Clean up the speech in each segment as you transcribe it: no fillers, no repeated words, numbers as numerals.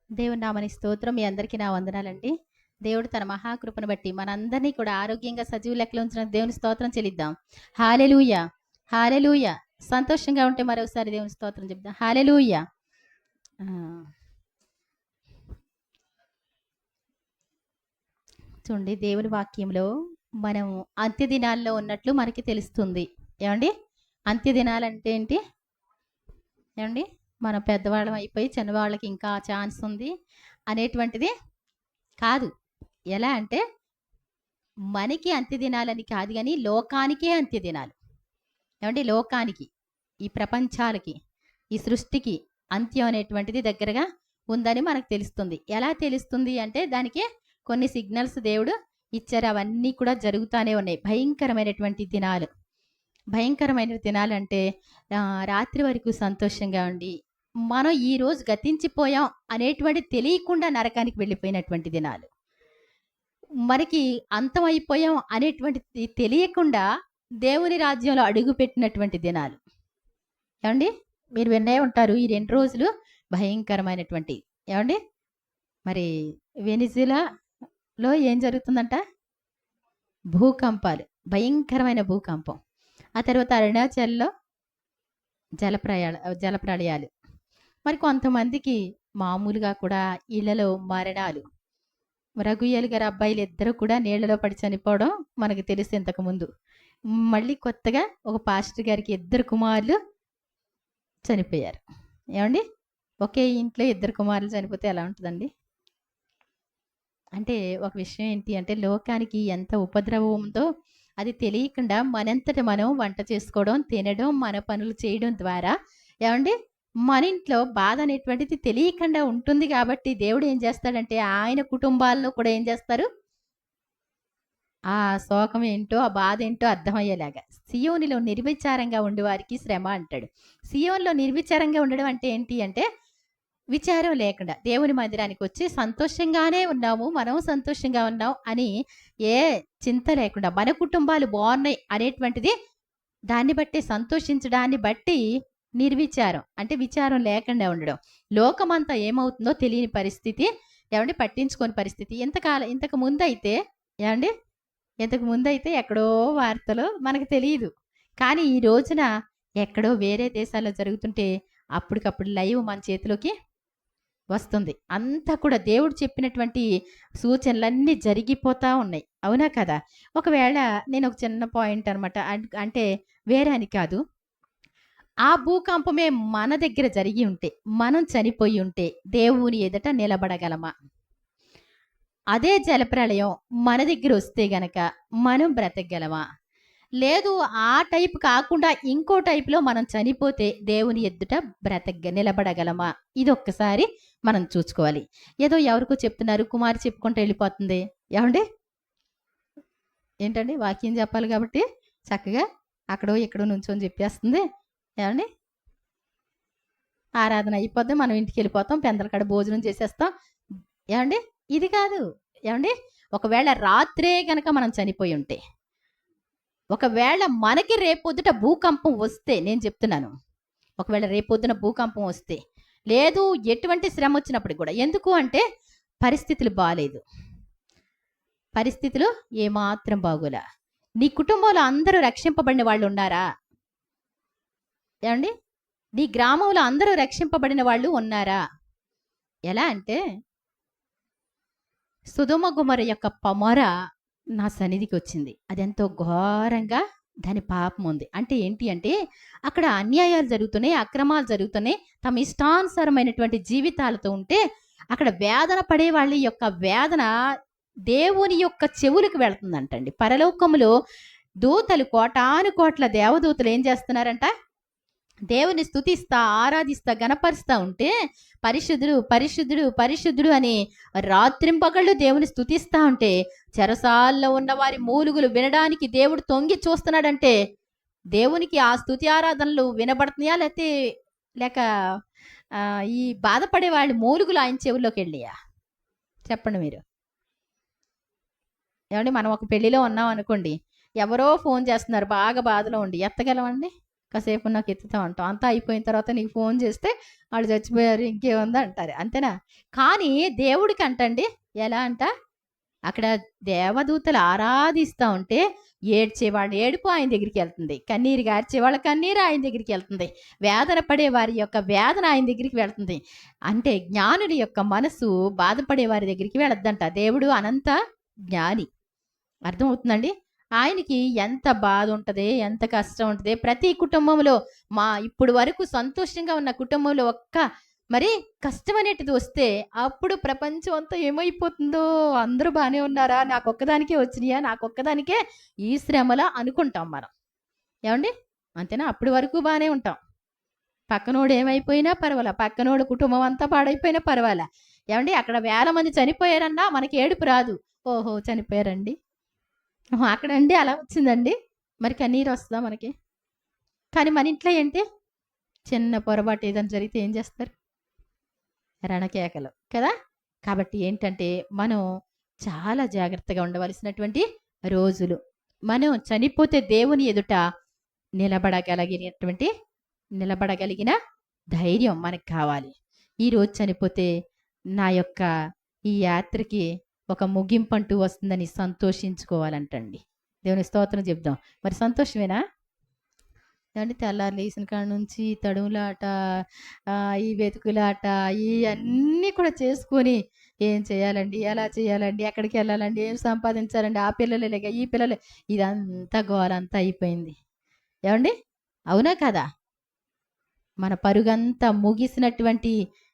దేవుని నామని స్తోత్రం. మీ అందరికీ నా వందనాలండి. దేవుడు తన మహాకృపను బట్టి మనందరినీ కూడా ఆరోగ్యంగా సజీవ లెక్కలో ఉంచిన దేవుని స్తోత్రం చెల్లిద్దాం. హల్లెలూయా, హల్లెలూయా. సంతోషంగా ఉంటే మరోసారి దేవుని స్తోత్రం చెప్దాం. హల్లెలూయా. ఆ, చూడండి, దేవుని వాక్యంలో మనం అంత్య దినాల్లో ఉన్నట్లు మనకి తెలుస్తుంది. ఏమండి? అంత్య దినాలంటే ఏంటి? ఏమండి? మనం పెద్దవాళ్ళం అయిపోయి చిన్నవాళ్ళకి ఇంకా ఛాన్స్ ఉంది అనేటువంటిది కాదు. ఎలా అంటే మనకి అంత్య దినాలని కాదు, కానీ లోకానికే అంత్య దినాలు. ఏమంటే లోకానికి, ఈ ప్రపంచాలకి, ఈ సృష్టికి అంత్యం అనేటువంటిది దగ్గరగా ఉందని మనకు తెలుస్తుంది. ఎలా తెలుస్తుంది అంటే దానికి కొన్ని సిగ్నల్స్ దేవుడు ఇచ్చారు. అవన్నీ కూడా జరుగుతూనే ఉన్నాయి. భయంకరమైనటువంటి దినాలు. భయంకరమైన దినాలు అంటే రాత్రి వరకు సంతోషంగా ఉండి మనం ఈ రోజు గతించిపోయాం అనేటువంటి తెలియకుండా నరకానికి వెళ్ళిపోయినటువంటి దినాలు. మనకి అంతమైపోయాం అనేటువంటి తెలియకుండా దేవుని రాజ్యంలో అడుగు పెట్టినటువంటి దినాలు. ఏమండి? మీరు వినే ఉంటారు ఈ 2 రోజులు భయంకరమైనటువంటి. ఏమండి? మరి వెనిజులాలో ఏం జరుగుతుందంట? భూకంపాలు, భయంకరమైన భూకంపం. ఆ తర్వాత అరుణాచల్లో జలప్రళయాలు. మరి కొంతమందికి మామూలుగా కూడా ఇళ్లలో మరణాలు. రఘుయ్యలు గారి అబ్బాయిలు ఇద్దరు కూడా నీళ్లలో పడి చనిపోవడం మనకు తెలుసు ఇంతకుముందు. మళ్ళీ కొత్తగా ఒక పాస్టర్ గారికి 2 కుమారులు చనిపోయారు. ఏమండి? ఒకే ఇంట్లో 2 కుమారులు చనిపోతే ఎలా ఉంటుందండి? అంటే ఒక విషయం ఏంటి అంటే లోకానికి ఎంత ఉపద్రవం ఉందో అది తెలియకుండా మనంతట మనం వంట చేసుకోవడం, తినడం, మన పనులు చేయడం ద్వారా ఏమండి మన ఇంట్లో బాధ అనేటువంటిది తెలియకుండా ఉంటుంది. కాబట్టి దేవుడు ఏం చేస్తాడంటే ఆయన కుటుంబాల్లో కూడా ఏం చేస్తారు? ఆ శోకం ఏంటో, ఆ బాధ ఏంటో అర్థమయ్యేలాగా సియోనిలో నిర్విచారంగా ఉండేవారికి శ్రమ అంటాడు. సియోన్లో నిర్విచారంగా ఉండడం అంటే ఏంటి అంటే విచారం లేకుండా దేవుని మందిరానికి వచ్చి సంతోషంగానే ఉన్నాము, మనం సంతోషంగా ఉన్నాం అని ఏ చింత లేకుండా మన కుటుంబాలు బాగున్నాయి అనేటువంటిది దాన్ని బట్టి సంతోషించడాన్ని బట్టి నిర్విచారం అంటే విచారం లేకుండా ఉండడం. లోకమంతా ఏమవుతుందో తెలియని పరిస్థితి. ఏమండి? పట్టించుకోని పరిస్థితి. ఇంతకు ముందైతే ఏమండి ఇంతకు ముందైతే ఎక్కడో వార్తలు మనకు తెలియదు. కానీ ఈ రోజున ఎక్కడో వేరే దేశాల్లో జరుగుతుంటే అప్పటికప్పుడు లైవ్ మన చేతిలోకి వస్తుంది. అంతా కూడా దేవుడు చెప్పినటువంటి సూచనలన్నీ జరిగిపోతా ఉన్నాయి. అవునా కదా? ఒకవేళ నేను ఒక చిన్న పాయింట్ అనమాట. అంటే వేరే అని కాదు. ఆ భూకంపమే మన దగ్గర జరిగి ఉంటే, మనం చనిపోయి ఉంటే దేవుని ఎదుట నిలబడగలమా? అదే జలప్రళయం మన దగ్గర వస్తే గనక మనం బ్రతకగలమా? లేదు, ఆ టైప్ కాకుండా ఇంకో టైప్లో మనం చనిపోతే దేవుని ఎదుట నిలబడగలమా? ఇది ఒక్కసారి మనం చూసుకోవాలి. ఏదో ఎవరికో చెప్తున్నారు, కుమారి చెప్పుకుంటూ వెళ్ళిపోతుంది. ఏమండి? ఏంటండి? వాక్యం చెప్పాలి కాబట్టి చక్కగా అక్కడో ఇక్కడో నుంచొని చెప్పేస్తుంది. ఏమండి? ఆరాధన అయిపోద్ది, మనం ఇంటికి వెళ్ళిపోతాం, పెందలకాడ భోజనం చేసేస్తాం. ఏమండి? ఇది కాదు. ఏమండి? ఒకవేళ రాత్రే గనక మనం చనిపోయి ఉంటే, ఒకవేళ మనకి రేపొద్దుట భూకంపం వస్తే, నేను చెప్తున్నాను, ఒకవేళ రేపొద్దున భూకంపం వస్తే, లేదు ఎటువంటి శ్రమ వచ్చినప్పుడు కూడా, ఎందుకు అంటే పరిస్థితులు బాగాలేదు, పరిస్థితులు ఏమాత్రం బాగోలా. నీ కుటుంబంలో అందరూ రక్షింపబడిన వాళ్ళు ఉన్నారా? ఏమండి? నీ గ్రామంలో అందరూ రక్షింపబడిన వాళ్ళు ఉన్నారా? ఎలా అంటే సొదొమ గొమొర్రా యొక్క పొమర నా సన్నిధికి వచ్చింది. అదెంతో ఘోరంగా దాని పాపం ఉంది. అంటే ఏంటి అంటే అక్కడ అన్యాయాలు జరుగుతున్నాయి, అక్రమాలు జరుగుతున్నాయి, తమ ఇష్టానుసారమైనటువంటి జీవితాలతో ఉంటే అక్కడ వేదన పడే వాళ్ళ యొక్క వేదన దేవుని యొక్క చెవులకు వెళుతుందంటండి. పరలోకములో దూతలు, కోటాను కోట్ల దేవదూతలు ఏం చేస్తున్నారంట? దేవుని స్తుతిస్తా, ఆరాధిస్తా, గణపరుస్తా ఉంటే పరిశుద్ధుడు, పరిశుద్ధుడు, పరిశుద్ధుడు అని రాత్రింపగళ్ళు దేవుని స్తుతిస్తా ఉంటే చెరసాల్లో ఉన్న వారి మూలుగులు వినడానికి దేవుడు తొంగి చూస్తున్నాడంటే దేవునికి ఆ స్తుతి ఆరాధనలు వినబడుతున్నాయా? లేక ఈ బాధపడే వాళ్ళ మూలుగులు ఆయన చెవుల్లోకి వెళ్ళియా? చెప్పండి మీరు. ఏమండి? మనం ఒక పెళ్లిలో ఉన్నాం అనుకోండి, ఎవరో ఫోన్ చేస్తున్నారు బాగా బాధలో ఉండి, ఎత్తగలమండి? కాసేపు నాకు ఎత్తుతా ఉంటాం. అంతా అయిపోయిన తర్వాత నీకు ఫోన్ చేస్తే వాళ్ళు చచ్చిపోయారు ఇంకేముంది అంటారు. అంతేనా? కానీ దేవుడికి అంటండి ఎలా అంట, అక్కడ దేవదూతలు ఆరాధిస్తా ఉంటే ఏడ్చేవాళ్ళ ఏడుపు ఆయన దగ్గరికి వెళ్తుంది, కన్నీరు గార్చే వాళ్ళ కన్నీరు ఆయన దగ్గరికి వెళ్తుంది, వేదన పడే వారి యొక్క వేదన ఆయన దగ్గరికి వెళ్తుంది. అంటే జ్ఞానుడి యొక్క మనసు బాధపడే వారి దగ్గరికి వెళ్ళద్దంట. దేవుడు అనంత జ్ఞాని. అర్థమవుతుందండి? ఆయనకి ఎంత బాధ ఉంటుంది, ఎంత కష్టం ఉంటుంది. ప్రతి కుటుంబంలో ఇప్పుడు వరకు సంతోషంగా ఉన్న కుటుంబంలో మరి కష్టం అనేటిది వస్తే అప్పుడు ప్రపంచం అంతా ఏమైపోతుందో, అందరూ బాగానే ఉన్నారా, నాకొక్కదానికే వచ్చినాయా, నాకొక్కదానికే ఈ శ్రమలా అనుకుంటాం మనం. ఏమండి? అంతేనా? అప్పటి వరకు బాగానే ఉంటాం. పక్కనోడు ఏమైపోయినా పర్వాలా, పక్కనోడు కుటుంబం అంతా పాడైపోయినా పర్వాలా. ఏమండి? అక్కడ 1000 మంది చనిపోయారన్నా మనకి ఏడుపు రాదు. ఓహో చనిపోయారండి, అక్కడండి అలా వచ్చిందండి, మరి కన్నీరు వస్తుందా మనకి? కానీ మన ఇంట్లో ఏంటి, చిన్న పొరపాటు ఏదైనా జరిగితే ఏం చేస్తారు? రణకేకలు కదా. కాబట్టి ఏంటంటే మనం చాలా జాగ్రత్తగా ఉండవలసినటువంటి రోజులు. మనం చనిపోతే దేవుని ఎదుట నిలబడగలిగిన ధైర్యం మనకు కావాలి. ఈరోజు చనిపోతే నా యొక్క ఈ యాత్రకి ఒక ముగింపు అంటూ వస్తుందని సంతోషించుకోవాలంటండి. దేవుని స్తోత్రం చెప్దాం. మరి సంతోషమేనా? ఏమంటే తెల్లారు లేచిన కాడ నుంచి తడుములాట, ఈ వెతుకులాట, ఈ అన్నీ కూడా చేసుకొని ఏం చేయాలండి, ఎలా చేయాలండి, ఎక్కడికి వెళ్ళాలండి, ఏం సంపాదించాలండి, ఆ పిల్లలే లేక ఈ పిల్లలే, ఇదంతా గోలంతా అయిపోయింది. ఏమండి? అవునా కదా? మన పరుగంతా ముగిసినటువంటి,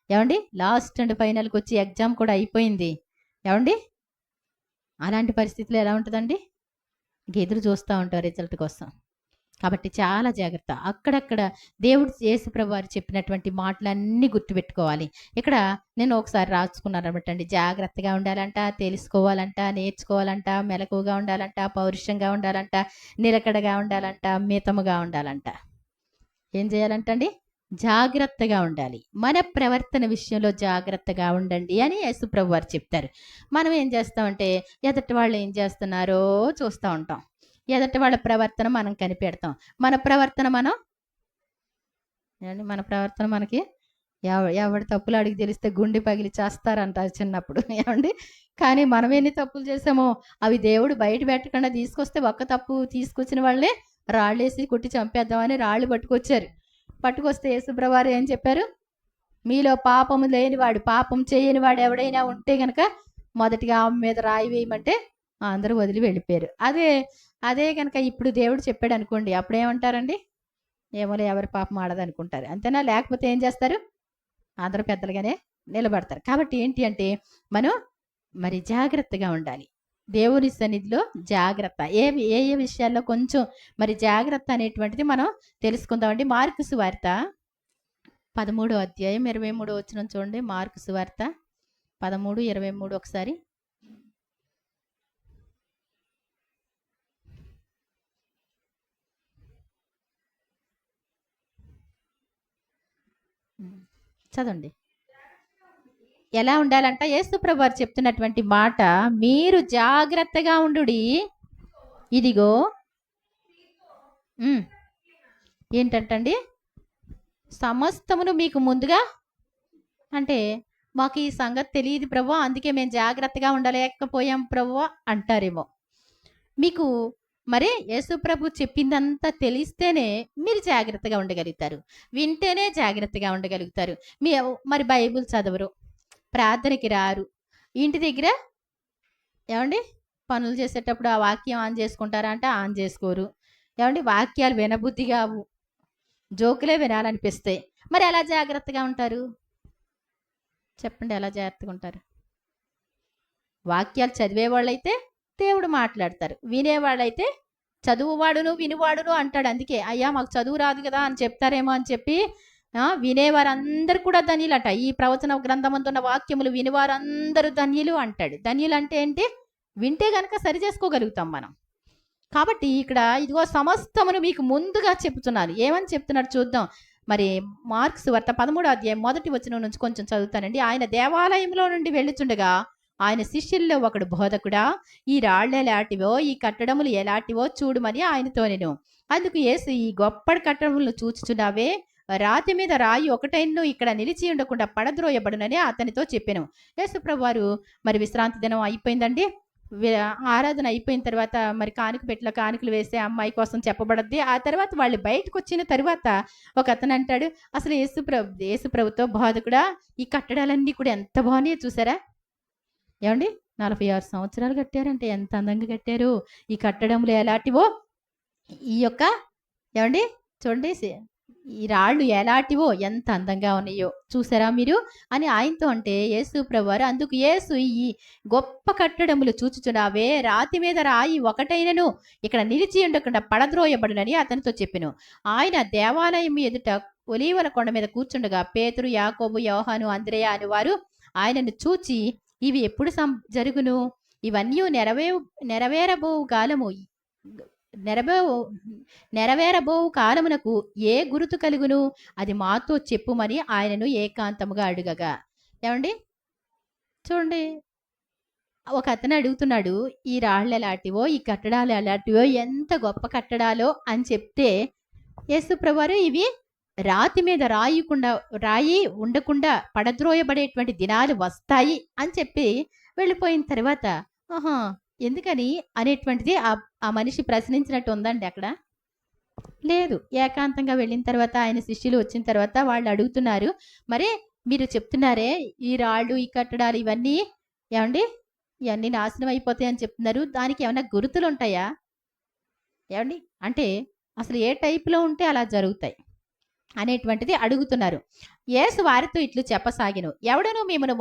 ఏమండి, లాస్ట్ అండ్ ఫైనల్కి వచ్చి ఎగ్జామ్ కూడా అయిపోయింది. ఏమండి? అలాంటి పరిస్థితులు ఎలా ఉంటుందండి? ఎదురు చూస్తూ ఉంటారు రిజల్ట్ కోసం. కాబట్టి చాలా జాగ్రత్త. అక్కడక్కడ దేవుడు యేసుప్రభువు వారు చెప్పినటువంటి మాటలన్నీ గుర్తుపెట్టుకోవాలి. ఇక్కడ నేను ఒకసారి రాసుకున్నాను అనమాట అండి. జాగ్రత్తగా ఉండాలంట, తెలుసుకోవాలంట, నేర్చుకోవాలంట, మెలకువగా ఉండాలంట, పౌరుషంగా ఉండాలంట, నిలకడగా ఉండాలంట, మితముగా ఉండాలంట. ఏం చేయాలంటండి? జాగ్రత్తగా ఉండాలి. మన ప్రవర్తన విషయంలో జాగ్రత్తగా ఉండండి అని యేసుప్రభువు వారు చెప్తారు. మనం ఏం చేస్తామంటే ఎదుటి వాళ్ళు ఏం చేస్తున్నారో చూస్తూ ఉంటాం. ఎదుటి వాళ్ళ ప్రవర్తన మనం కనిపెడతాం. మన ప్రవర్తన మనకి ఎవడి తప్పులు అడిగి తెలిస్తే గుండె పగిలి చేస్తారంటారు చిన్నప్పుడు. ఏమండి? కానీ మనం ఎన్ని తప్పులు చేసామో అవి దేవుడు బయట పెట్టకుండా తీసుకొస్తే, ఒక్క తప్పు తీసుకొచ్చిన వాళ్ళే రాళ్ళేసి కొట్టి చంపేద్దామని రాళ్ళు పట్టుకొస్తే యేసుప్రభువారు ఏం చెప్పారు? మీలో పాపము లేనివాడు, పాపం చేయనివాడు ఎవడైనా ఉంటే గనక మొదటిగా ఆమె మీద రాయి వేయమంటే అందరూ వదిలి వెళ్ళిపోయారు. అదే కనుక ఇప్పుడు దేవుడు చెప్పాడు అనుకోండి, అప్పుడేమంటారండి? ఏమోలే, ఎవరి పాపం ఆడదనుకుంటారు. అంతేనా? లేకపోతే ఏం చేస్తారు? అందరూ పెద్దలుగానే నిలబడతారు. కాబట్టి ఏంటి అంటే మనం మరి జాగ్రత్తగా ఉండాలి. దేవుని సన్నిధిలో జాగ్రత్త. ఏ విషయాల్లో కొంచెం మరి జాగ్రత్త అనేటువంటిది మనం తెలుసుకుందామండి. మార్కు సువార్త 13వ అధ్యాయం 23వ వచనం చూడండి. మార్కు సువార్త 13:23 ఒకసారి. చదవండి. ఎలా ఉండాలంట? యేసుప్రభువు వారు చెప్తున్నటువంటి మాట, మీరు జాగ్రత్తగా ఉండుడి. ఇదిగో ఏంటంటండి? సమస్తమును మీకు ముందుగా, అంటే మాకు ఈ సంగతి తెలియదు ప్రభువా, అందుకే మేము జాగ్రత్తగా ఉండలేకపోయాం ప్రభువా అంటారేమో. మీకు మరి యేసుప్రభు చెప్పిందంతా తెలిస్తేనే మీరు జాగ్రత్తగా ఉండగలుగుతారు, వింటేనే జాగ్రత్తగా ఉండగలుగుతారు. మరి బైబిల్ చదవరు, ప్రార్థనకి రారు, ఇంటి దగ్గర ఏమండి పనులు చేసేటప్పుడు ఆ వాక్యం ఆన్ చేసుకుంటారా అంటే ఆన్ చేసుకోరు. ఏమండి? వాక్యాలు వినబుద్ధి కావు, జోకులే వినాలనిపిస్తాయి. మరి ఎలా జాగ్రత్తగా ఉంటారు చెప్పండి? ఎలా జాగ్రత్తగా ఉంటారు? వాక్యాలు చదివేవాళ్ళైతే దేవుడు మాట్లాడతారు, వినేవాళ్ళైతే చదువువాడును వినివాడును అంటాడు. అందుకే అయ్యా మాకు చదువు రాదు కదా అని చెప్తారేమో అని చెప్పి వినేవారందరూ కూడా ధన్యులట. ఈ ప్రవచన గ్రంథమంతున్న వాక్యములు వినివారందరూ ధన్యులు అంటాడు. ధన్యులు అంటే ఏంటి? వింటే గనక సరి చేసుకోగలుగుతాం మనం. కాబట్టి ఇక్కడ ఇదిగో సమస్తమును మీకు ముందుగా చెప్తున్నాను. ఏమని చెప్తున్నాడు చూద్దాం. మరి మార్కు సువార్త 13వ అధ్యాయం 1వ వచనం నుంచి కొంచెం చదువుతానండి. ఆయన దేవాలయంలో నుండి వెళ్ళుచుండగా ఆయన శిష్యుల్లో ఒకడు, బోధకుడా, ఈ రాళ్ళు ఎలాంటివో, ఈ కట్టడములు ఎలాంటివో చూడమని ఆయనతో నేను. అందుకు యేసు, ఈ గొప్ప కట్టడములను చూచుచున్నావే, రాతి మీద రాయి ఒకటైనను ఇక్కడ నిలిచి ఉండకుండా పడద్రోయబడునని అతనితో చెప్పాను. యేసు ప్రభువారు మరి విశ్రాంతి దినం అయిపోయిందండి. ఆరాధన అయిపోయిన తర్వాత మరి కానుక కానుకలు వేసే అమ్మాయి కోసం చెప్పబడద్ది. ఆ తర్వాత వాళ్ళు బయటకు వచ్చిన తర్వాత ఒక అతను అంటాడు, అసలు యేసు ప్రభుతో బోధకుడా, ఈ కట్టడాలన్నీ కూడా ఎంత బాగున్నాయో చూసారా? ఏమండి, 46 సంవత్సరాలు కట్టారంటే ఎంత అందంగా కట్టారు. ఈ కట్టడంలో ఎలాంటివో ఈ యొక్క ఏమండి చూడండి, ఈ రాళ్ళు ఎలాంటివో ఎంత అందంగా ఉన్నాయో చూసారా మీరు అని ఆయనతో అంటే, యేసు ప్రభువారు అందుకు యేసు, ఈ గొప్ప కట్టడములు చూచుచున్నావే, రాతి మీద రాయి ఒకటైనను ఇక్కడ నిలిచి ఉండకుండా పడద్రోయబడునని అతనితో చెప్పెను. ఆయన దేవాలయం ఎదుట ఒలీవల కొండ మీద కూర్చుండగా పేతురు, యాకోబు, యోహాను, అంద్రెయ అని వారు ఆయనను చూచి, ఇవి ఎప్పుడు జరుగును? ఇవన్నీ నెరవేరబోవు కాలమునకు ఏ గురుతు కలుగును? అది మాతో చెప్పుమని ఆయనను ఏకాంతముగా అడుగగా. ఏమండి చూడండి, ఒక అతను అడుగుతున్నాడు, ఈ రాళ్ళు ఎలాంటివో, ఈ కట్టడాలు ఎలాంటివో, ఎంత గొప్ప కట్టడాలో అని చెప్తే, యేసు ప్రభువారు ఇవి రాతి మీద రాయి ఉండకుండా పడద్రోయబడేటువంటి దినాలు వస్తాయి అని చెప్పి వెళ్ళిపోయిన తర్వాత, ఆహా ఎందుకని అనేటువంటిది ఆ మనిషి ప్రశ్నించినట్టు ఉందండి అక్కడ? లేదు. ఏకాంతంగా వెళ్ళిన తర్వాత ఆయన శిష్యులు వచ్చిన తర్వాత వాళ్ళు అడుగుతున్నారు, మరి మీరు చెప్తున్నారే ఈ రాళ్ళు, ఈ కట్టడాలు ఇవన్నీ ఏమండి ఇవన్నీ నాశనం అయిపోతాయి అని చెప్తున్నారు, దానికి ఏమైనా గుర్తులు ఉంటాయా? ఏమండి అంటే అసలు ఏ టైప్లో ఉంటే అలా జరుగుతాయి అనేటువంటిది అడుగుతున్నారు. యేసు వారితో ఇట్లు చెప్పసాగిను, ఎవడను మిమ్మల్ని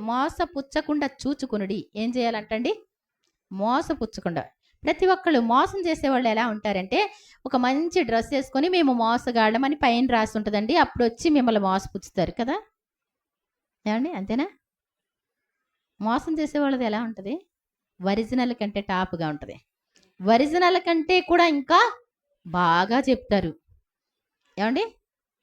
మోసపుచ్చకుండా చూచుకునుడి. ఏం చేయాలంటండి? మోసపుచ్చకుండా. ప్రతి ఒక్కళ్ళు మోసం చేసేవాళ్ళు ఎలా ఉంటారంటే, ఒక మంచి డ్రెస్ వేసుకొని మేము మోసగాళ్ళమని పైన రాసి ఉంటుందండి, అప్పుడు వచ్చి మిమ్మల్ని మోసపుచ్చుతారు కదా. ఏమండి అంతేనా? మోసం చేసేవాళ్ళది ఎలా ఉంటుంది? ఒరిజినల్ కంటే టాప్గా ఉంటుంది. ఒరిజినల్ కంటే కూడా ఇంకా బాగా చెప్తారు. ఏమండి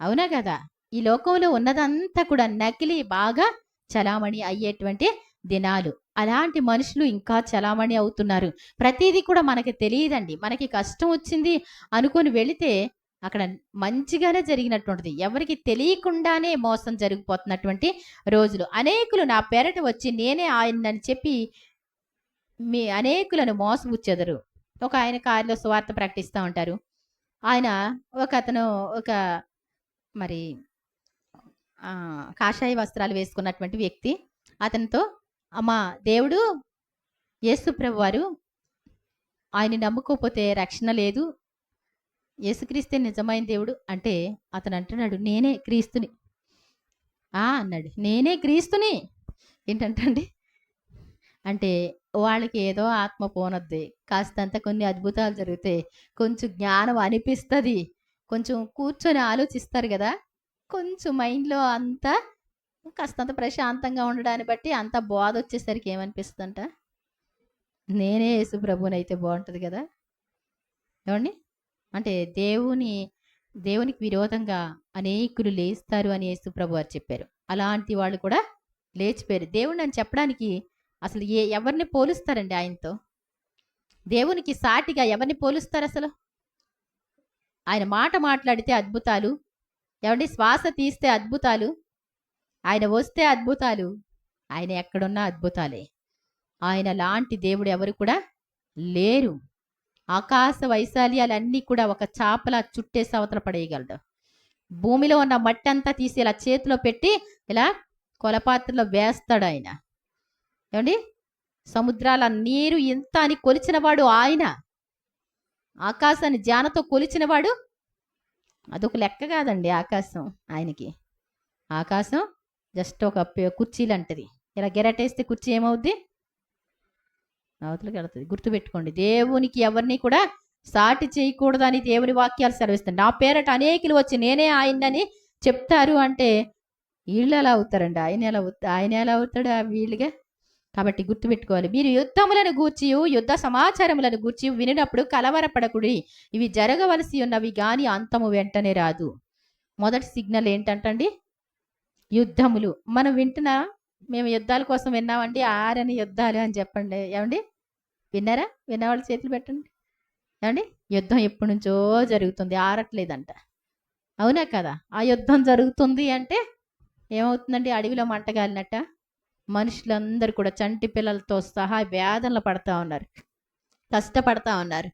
అవునా కదా? ఈ లోకంలో ఉన్నదంతా కూడా నకిలీ బాగా చలామణి అయ్యేటువంటి దినాలు. అలాంటి మనుషులు ఇంకా చలామణి అవుతున్నారు. ప్రతిదీ కూడా మనకి తెలియదండి. మనకి కష్టం వచ్చింది అనుకొని వెళితే అక్కడ మంచిగానే జరిగినటువంటిది, ఎవరికి తెలియకుండానే మోసం జరిగిపోతున్నటువంటి రోజులు. అనేకులు నా పేరట వచ్చి నేనే ఆయనని చెప్పి మీ అనేకులను మోసపుచ్చెదరు. ఒక ఆయన కారులో సువార్త ప్రకటిస్తూ ఉంటారు. ఆయన ఒక మరి కాషాయ వస్త్రాలు వేసుకున్నటువంటి వ్యక్తి అతనితో, అమ్మా దేవుడు యేసు ప్రభు వారు ఆయన నమ్ముకోకపోతే రక్షణ లేదు, యేసుక్రీస్తే నిజమైన దేవుడు అంటే, అతను అంటున్నాడు నేనే క్రీస్తుని అన్నాడు. నేనే క్రీస్తుని ఏంటంటండి అంటే వాళ్ళకి ఏదో ఆత్మ పోనొద్ది, కాస్తంత కొన్ని అద్భుతాలు జరుగుతాయి, కొంచెం జ్ఞానం అనిపిస్తుంది, కొంచెం కూర్చొని ఆలోచిస్తారు కదా, కొంచెం మైండ్లో అంతా కాస్తంత ప్రశాంతంగా ఉండడాన్ని బట్టి అంత బోధ వచ్చేసరికి ఏమనిపిస్తుందంట, నేనే యేసు ప్రభుని అయితే బాగుంటుంది కదా. ఏమండి అంటే దేవునికి విరోధంగా అనేకులు లేస్తారు అని యేసు ప్రభు వారు చెప్పారు. అలాంటి వాళ్ళు కూడా లేచిపోయారు. దేవుడిని అని చెప్పడానికి అసలు ఎవరిని పోలుస్తారండి ఆయనతో? దేవునికి సాటిగా ఎవరిని పోలుస్తారు అసలు? ఆయన మాట మాట్లాడితే అద్భుతాలు, ఏమండి శ్వాస తీస్తే అద్భుతాలు, ఆయన వస్తే అద్భుతాలు, ఆయన ఎక్కడున్నా అద్భుతాలే. ఆయన లాంటి దేవుడు ఎవరు కూడా లేరు. ఆకాశ వైశాల్యాలన్నీ కూడా ఒక చాపలా చుట్టేసి అవతల పడేయగలడు. భూమిలో ఉన్న మట్టి అంతా తీసి ఇలా చేతిలో పెట్టి ఇలా కొలపాత్రలో వేస్తాడు ఆయన. ఏమండి సముద్రాల నీరు ఎంత అని కొలిచినవాడు ఆయన. ఆకాశాన్ని జానతో కొలిచినవాడు. అదొక లెక్క కాదండి ఆకాశం ఆయనకి. ఆకాశం జస్ట్ ఒక కుర్చీ లాంటిది. ఇలా గెరటేస్తే కుర్చీ ఏమవుద్ది? అవతలకి వెళుతుంది. గుర్తుపెట్టుకోండి, దేవునికి ఎవరిని కూడా సాటి చేయకూడదని దేవుని వాక్యాలు సెలవిస్తాయి. నా పేరట అనేకులు వచ్చి నేనే ఆయనని చెప్తారు అంటే వీళ్ళు ఎలా అవుతారండి? ఆయన ఎలా అవుతాడు వీళ్ళుగా? కాబట్టి గుర్తుపెట్టుకోవాలి, మీరు యుద్ధములను గూర్చి యుద్ధ సమాచారములను గూర్చి వినినప్పుడు కలవరపడకుడి, ఇవి జరగవలసి ఉన్నవి గాని అంతము వెంటనే రాదు. మొదటి సిగ్నల్ ఏంటంటండి? యుద్ధములు. మనం మేము యుద్ధాల కోసం విన్నామండి, 6 యుద్ధాలు అని చెప్పండి. ఏమండి విన్నారా? విన్నవాళ్ళు చేతులు పెట్టండి. ఏమండి? యుద్ధం ఎప్పటి నుంచో జరుగుతుంది, ఆరట్లేదంట. అవునా కదా? ఆ యుద్ధం జరుగుతుంది అంటే ఏమవుతుందండి? అడవిలో మంట కాలినట్ట మనుషులందరూ కూడా చంటి పిల్లలతో సహా వేదనలు పడతా ఉన్నారు, కష్టపడతా ఉన్నారు.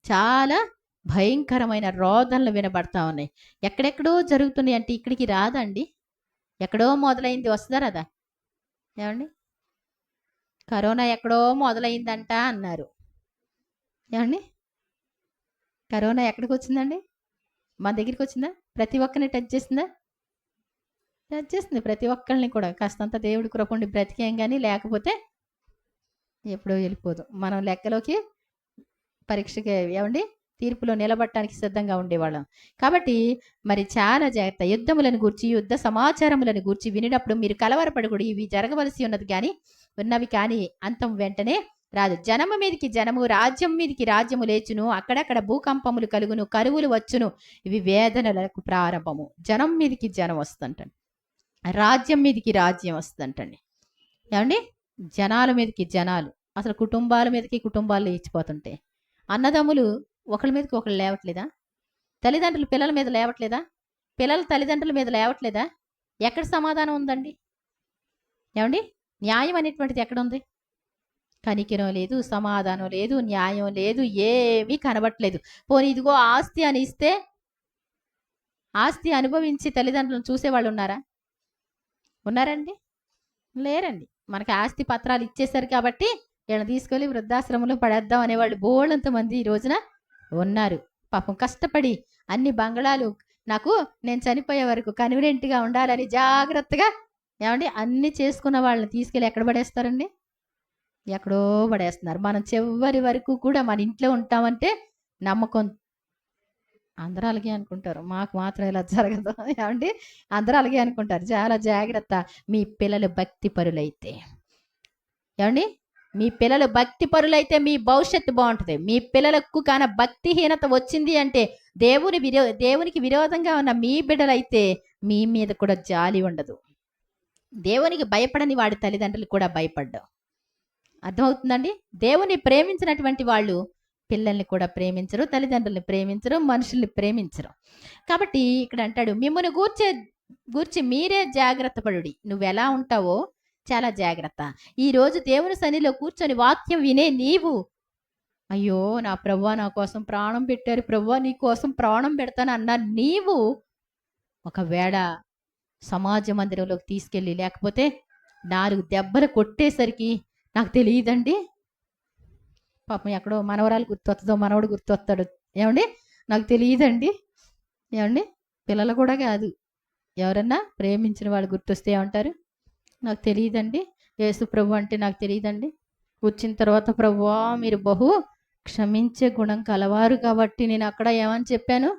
చాలా భయంకరమైన రోదనలు వినబడతా ఉన్నాయి. ఎక్కడెక్కడో జరుగుతున్నాయి అంటే ఇక్కడికి రాదండి. ఎక్కడో మొదలైంది, వస్తుందా రాదా? ఏమండి? కరోనా ఎక్కడో మొదలైందంట అన్నారు. ఏమండి? కరోనా ఎక్కడికి వచ్చిందండి? మన దగ్గరికి వచ్చిందా? ప్రతి ఒక్కరిని టచ్ చేసిందా? టచ్ చేస్తుంది ప్రతి ఒక్కరిని కూడా. కాస్తంత దేవుడి కృప ఉండి బ్రతికేం కానీ, లేకపోతే ఎప్పుడో వెళ్ళిపోదు. మనం లెక్కలోకి పరీక్షకి ఏమండి తీర్పులో నిలబడటానికి సిద్ధంగా ఉండేవాళ్ళం. కాబట్టి మరి చాలా జాగ్రత్త. యుద్ధములను గూర్చి, యుద్ధ సమాచారములను గూర్చి వినినప్పుడు మీరు కలవరపడకూడదు. ఇవి జరగవలసి ఉన్నది కానీ ఉన్నవి కానీ అంతం వెంటనే రాదు. జనము మీదికి జనము, రాజ్యం మీదికి రాజ్యము లేచును, అక్కడక్కడ భూకంపములు కలుగును, కరువులు వచ్చును. ఇవి వేదనలకు ప్రారంభము. జనం మీదికి జనం వస్తుంటండి, రాజ్యం మీదికి రాజ్యం వస్తుంటండి. ఏమండి? జనాల మీదకి జనాలు, అసలు కుటుంబాల మీదకి కుటుంబాలు లేచిపోతుంటాయి. అన్నదమ్ములు ఒకళ్ళ మీదకి ఒకళ్ళు లేవట్లేదా? తల్లిదండ్రులు పిల్లల మీద లేవట్లేదా? పిల్లలు తల్లిదండ్రుల మీద లేవట్లేదా? ఎక్కడ సమాధానం ఉందండి? ఏమండి? న్యాయం అనేటువంటిది ఎక్కడుంది? కనికిరం లేదు, సమాధానం లేదు, న్యాయం లేదు, ఏమీ కనబట్లేదు. పోనీ ఇదిగో ఆస్తి అని ఇస్తే ఆస్తి అనుభవించి తల్లిదండ్రులను చూసేవాళ్ళు ఉన్నారా? ఉన్నారండి? లేరండి. మనకి ఆస్తి పత్రాలు ఇచ్చేశారు కాబట్టి వీళ్ళని తీసుకెళ్ళి వృద్ధాశ్రమంలో పడేద్దాం అనేవాళ్ళు బోళ్ళంత మంది ఈ రోజున ఉన్నారు. పాపం కష్టపడి అన్ని బంగళాలు నాకు నేను చనిపోయే వరకు కన్వీనియంట్గా ఉండాలని జాగ్రత్తగా ఏమండి అన్ని చేసుకున్న వాళ్ళని తీసుకెళ్ళి ఎక్కడ పడేస్తారండి? ఎక్కడో పడేస్తున్నారు. మనం చివరి వరకు కూడా మన ఇంట్లో ఉంటామంటే నమ్మకం. అందరూ అలాగే అనుకుంటారు, మాకు మాత్రం ఇలా జరగదు. ఏమండి? అందరూ అలాగే అనుకుంటారు. చాలా జాగ్రత్త. మీ పిల్లలు భక్తి పరులైతే, ఏమండి, మీ పిల్లలు భక్తి పరులైతే మీ భవిష్యత్తు బాగుంటుంది. మీ పిల్లలకు కాన భక్తిహీనత వచ్చింది అంటే దేవునికి విరోధంగా ఉన్న మీ బిడ్డలైతే మీ మీద కూడా జాలి ఉండదు. దేవునికి భయపడని వాడి తల్లిదండ్రులు కూడా భయపడ్డావు. అర్థమవుతుందండి? దేవుని ప్రేమించినటువంటి వాళ్ళు పిల్లల్ని కూడా ప్రేమించరు, తల్లిదండ్రుల్ని ప్రేమించరు, మనుషుల్ని ప్రేమించరు. కాబట్టి ఇక్కడ అంటాడు, మిమ్మల్ని గూర్చి మీరే జాగ్రత్త పడుడి. నువ్వు ఎలా ఉంటావో చాలా జాగ్రత్త. ఈరోజు దేవుని సన్నిధిలో కూర్చొని వాక్యం వినే నీవు, అయ్యో నా ప్రభువా నా కోసం ప్రాణం పెట్టారు, ప్రభువా నీ కోసం ప్రాణం పెడతాను అన్న నీవు ఒకవేళ సమాజ మందిరంలోకి తీసుకెళ్ళి లేకపోతే 4 దెబ్బలు కొట్టేసరికి నాకు తెలియదండి, పాపం ఎక్కడో మనవరాలు గుర్తొస్తుందో మనవడు గుర్తొస్తాడు, ఏమండి నాకు తెలియదండి, ఏమండి పిల్లలు కూడా కాదు, ఎవరన్నా ప్రేమించిన వాళ్ళు గుర్తొస్తే ఏమంటారు? నాకు తెలియదండి, యేసు ప్రభు అంటే నాకు తెలియదండి. వచ్చిన తర్వాత ప్రభువా మీరు బహు క్షమించే గుణం కలవారు కాబట్టి నేను అక్కడ ఏమని చెప్పాను?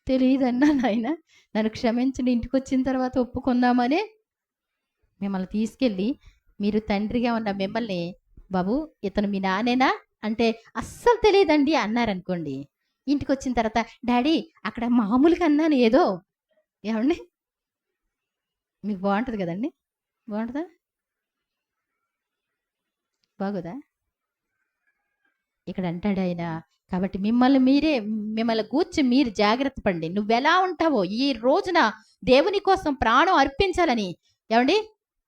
తెలియదన్నా నాయన నన్ను క్షమించండి, ఇంటికి వచ్చిన తర్వాత ఒప్పుకుందామని మిమ్మల్ని తీసుకెళ్ళి మీరు తండ్రిగా ఉన్న మిమ్మల్ని, బాబు ఇతను మీ నానేనా అంటే అస్సలు తెలియదండి అన్నారనుకోండి, ఇంటికి వచ్చిన తర్వాత డాడీ అక్కడ మామూలుగా అన్నాను ఏదో, ఏమండి మీకు బాగుంటుంది కదండి? బాగుంటుందా? బాగోదా? ఇక్కడ అంటాడు ఆయన, కాబట్టి మిమ్మల్ని కూర్చి మీరు జాగ్రత్త పడండి. నువ్వెలా ఉంటావో ఈ రోజున దేవుని కోసం ప్రాణం అర్పించాలని, ఏమండి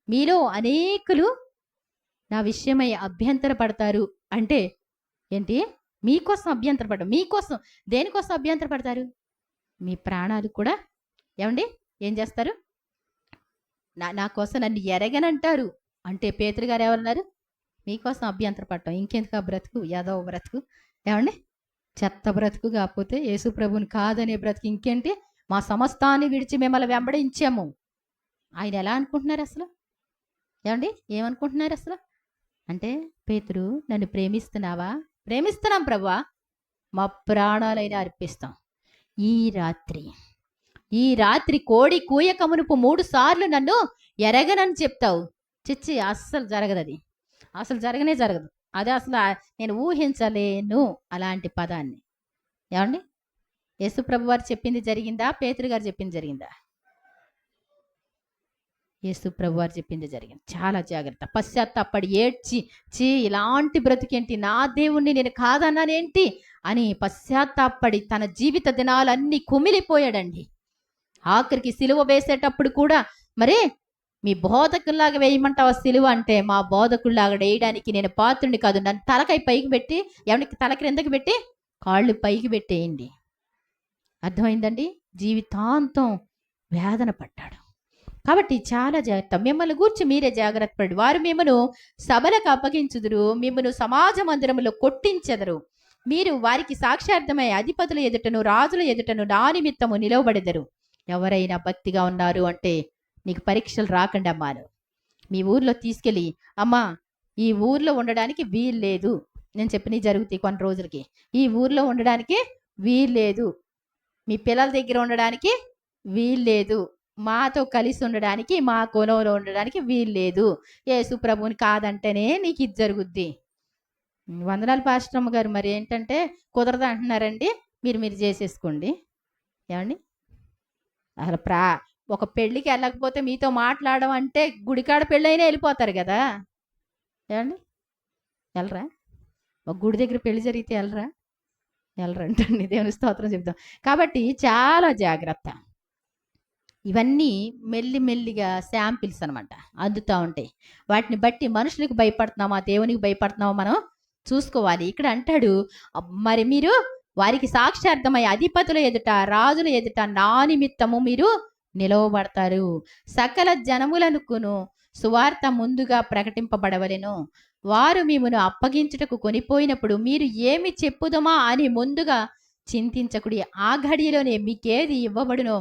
మీలో అనేకులు నా విషయమై అభ్యంతర పడతారు అంటే ఏంటి? మీకోసం అభ్యంతర పడడం. మీకోసం దేనికోసం అభ్యంతర పడతారు? మీ ప్రాణాలు కూడా ఏమండి ఏం చేస్తారు? నా కోసం నన్ను ఎరగనంటారు అంటే పేతురు గారు ఏమన్నారు? మీకోసం అభ్యంతర పడటం ఇంకెందుకు ఆ బ్రతుకు, యాదవ బ్రతుకు, ఏమండి చెత్త బ్రతుకు, కాకపోతే యేసు ప్రభుని కాదనే బ్రతుకు ఇంకేంటి? మా సమస్తాన్ని విడిచి మిమ్మల్ని వెంబడించాము. ఆయన ఎలా అనుకుంటున్నారు అసలు? ఏమండి ఏమనుకుంటున్నారు అసలు? అంటే పేతురు నన్ను ప్రేమిస్తున్నావా? ప్రేమిస్తున్నాం ప్రభువా, మా ప్రాణాలైనా అర్పిస్తాం. ఈ రాత్రి కోడి కూయక మునుపు 3 సార్లు నన్ను ఎరగనని చెప్తావు. చిచ్చి అస్సలు జరగదు, అది అసలు జరగదు. అదే అసలు నేను ఊహించలేను అలాంటి పదాన్ని. ఏమండి యేసు ప్రభు వారు చెప్పింది జరిగిందా? పేతురు గారు చెప్పింది జరిగిందా? యేసు ప్రభువారు చెప్పింది జరిగింది. చాలా జాగ్రత్త. పశ్చాత్తాపడి ఏడ్చి, ఇలాంటి బ్రతికేంటి, నా దేవుణ్ణి నేను కాదన్నానేంటి అని పశ్చాత్తాపడి తన జీవిత దినాలన్నీ కుమిలిపోయాడండి. ఆఖరికి సిలువ వేసేటప్పుడు కూడా, మరి మీ బోధకుల్లాగా వేయమంటావా సిలువ అంటే, మా బోధకుల్లాగా వేయడానికి నేను పాత్రుడిని కాదు, నన్ను తలకై పైకి పెట్టి, ఎవరికి తల క్రిందకి పెట్టి కాళ్ళు పైకి పెట్టేయండి. అర్థమైందండి? జీవితాంతం వేదన పడ్డాడు. కాబట్టి చాలా జాగ్రత్త. మిమ్మల్ని గూర్చి మీరే జాగ్రత్త పడి, వారు మిమ్మను సభలకు అప్పగించుదురు, మిమ్మను సమాజ మందిరములో కొట్టించెదరు. మీరు వారికి సాక్షార్థమై అధిపతుల ఎదుటను రాజుల ఎదుటను నా నిమిత్తము నిలవబడెదరు. ఎవరైనా భక్తిగా ఉన్నారు అంటే నీకు పరీక్షలు రాకుండా అమ్మాను. మీ ఊర్లో తీసుకెళ్ళి, అమ్మా ఈ ఊర్లో ఉండడానికి వీల్లేదు, నేను చెప్పినవి జరుగుతాయి కొన్ని రోజులకి, ఈ ఊర్లో ఉండడానికి వీల్లేదు, మీ పిల్లల దగ్గర ఉండడానికి వీల్లేదు, మాతో కలిసి ఉండడానికి, మా కులంలో ఉండడానికి వీల్లేదు, యేసు ప్రభువుని కాదంటేనే నీకు ఇది జరుగుద్ది. వందనాలు పాస్టమ్మ గారు, మరి ఏంటంటే కుదరదు అంటున్నారండి, మీరు చేసేసుకోండి. ఏమండి, అసలు ఒక పెళ్ళికి వెళ్ళకపోతే మీతో మాట్లాడడం అంటే గుడికాడ పెళ్ళైనా వెళ్ళిపోతారు కదా. ఏమండి, వెళ్ళరా? ఒక గుడి దగ్గర పెళ్లి జరిగితే వెళ్ళరంటండి. దేవుని స్తోత్రం చెప్తాం. కాబట్టి చాలా జాగ్రత్త. ఇవన్నీ మెల్లిమెల్లిగా శాంపిల్స్ అనమాట, అందుతూ ఉంటాయి. వాటిని బట్టి మనుషులకు భయపడుతున్నామా, దేవునికి భయపడుతున్నామా మనం చూసుకోవాలి. ఇక్కడ అంటాడు, మరి మీరు వారికి సాక్షార్థమై అధిపతుల ఎదుట రాజుల ఎదుట నా నిమిత్తము మీరు నిలవబడతారు. సకల జనములనుకును సువార్త ముందుగా ప్రకటింపబడవలెను. వారు మిమ్మను అప్పగించుటకు కొనిపోయినప్పుడు మీరు ఏమి చెప్పుదమా అని ముందుగా చింతించకుడి. ఆ ఘడియలోనే మీకేది ఇవ్వబడునో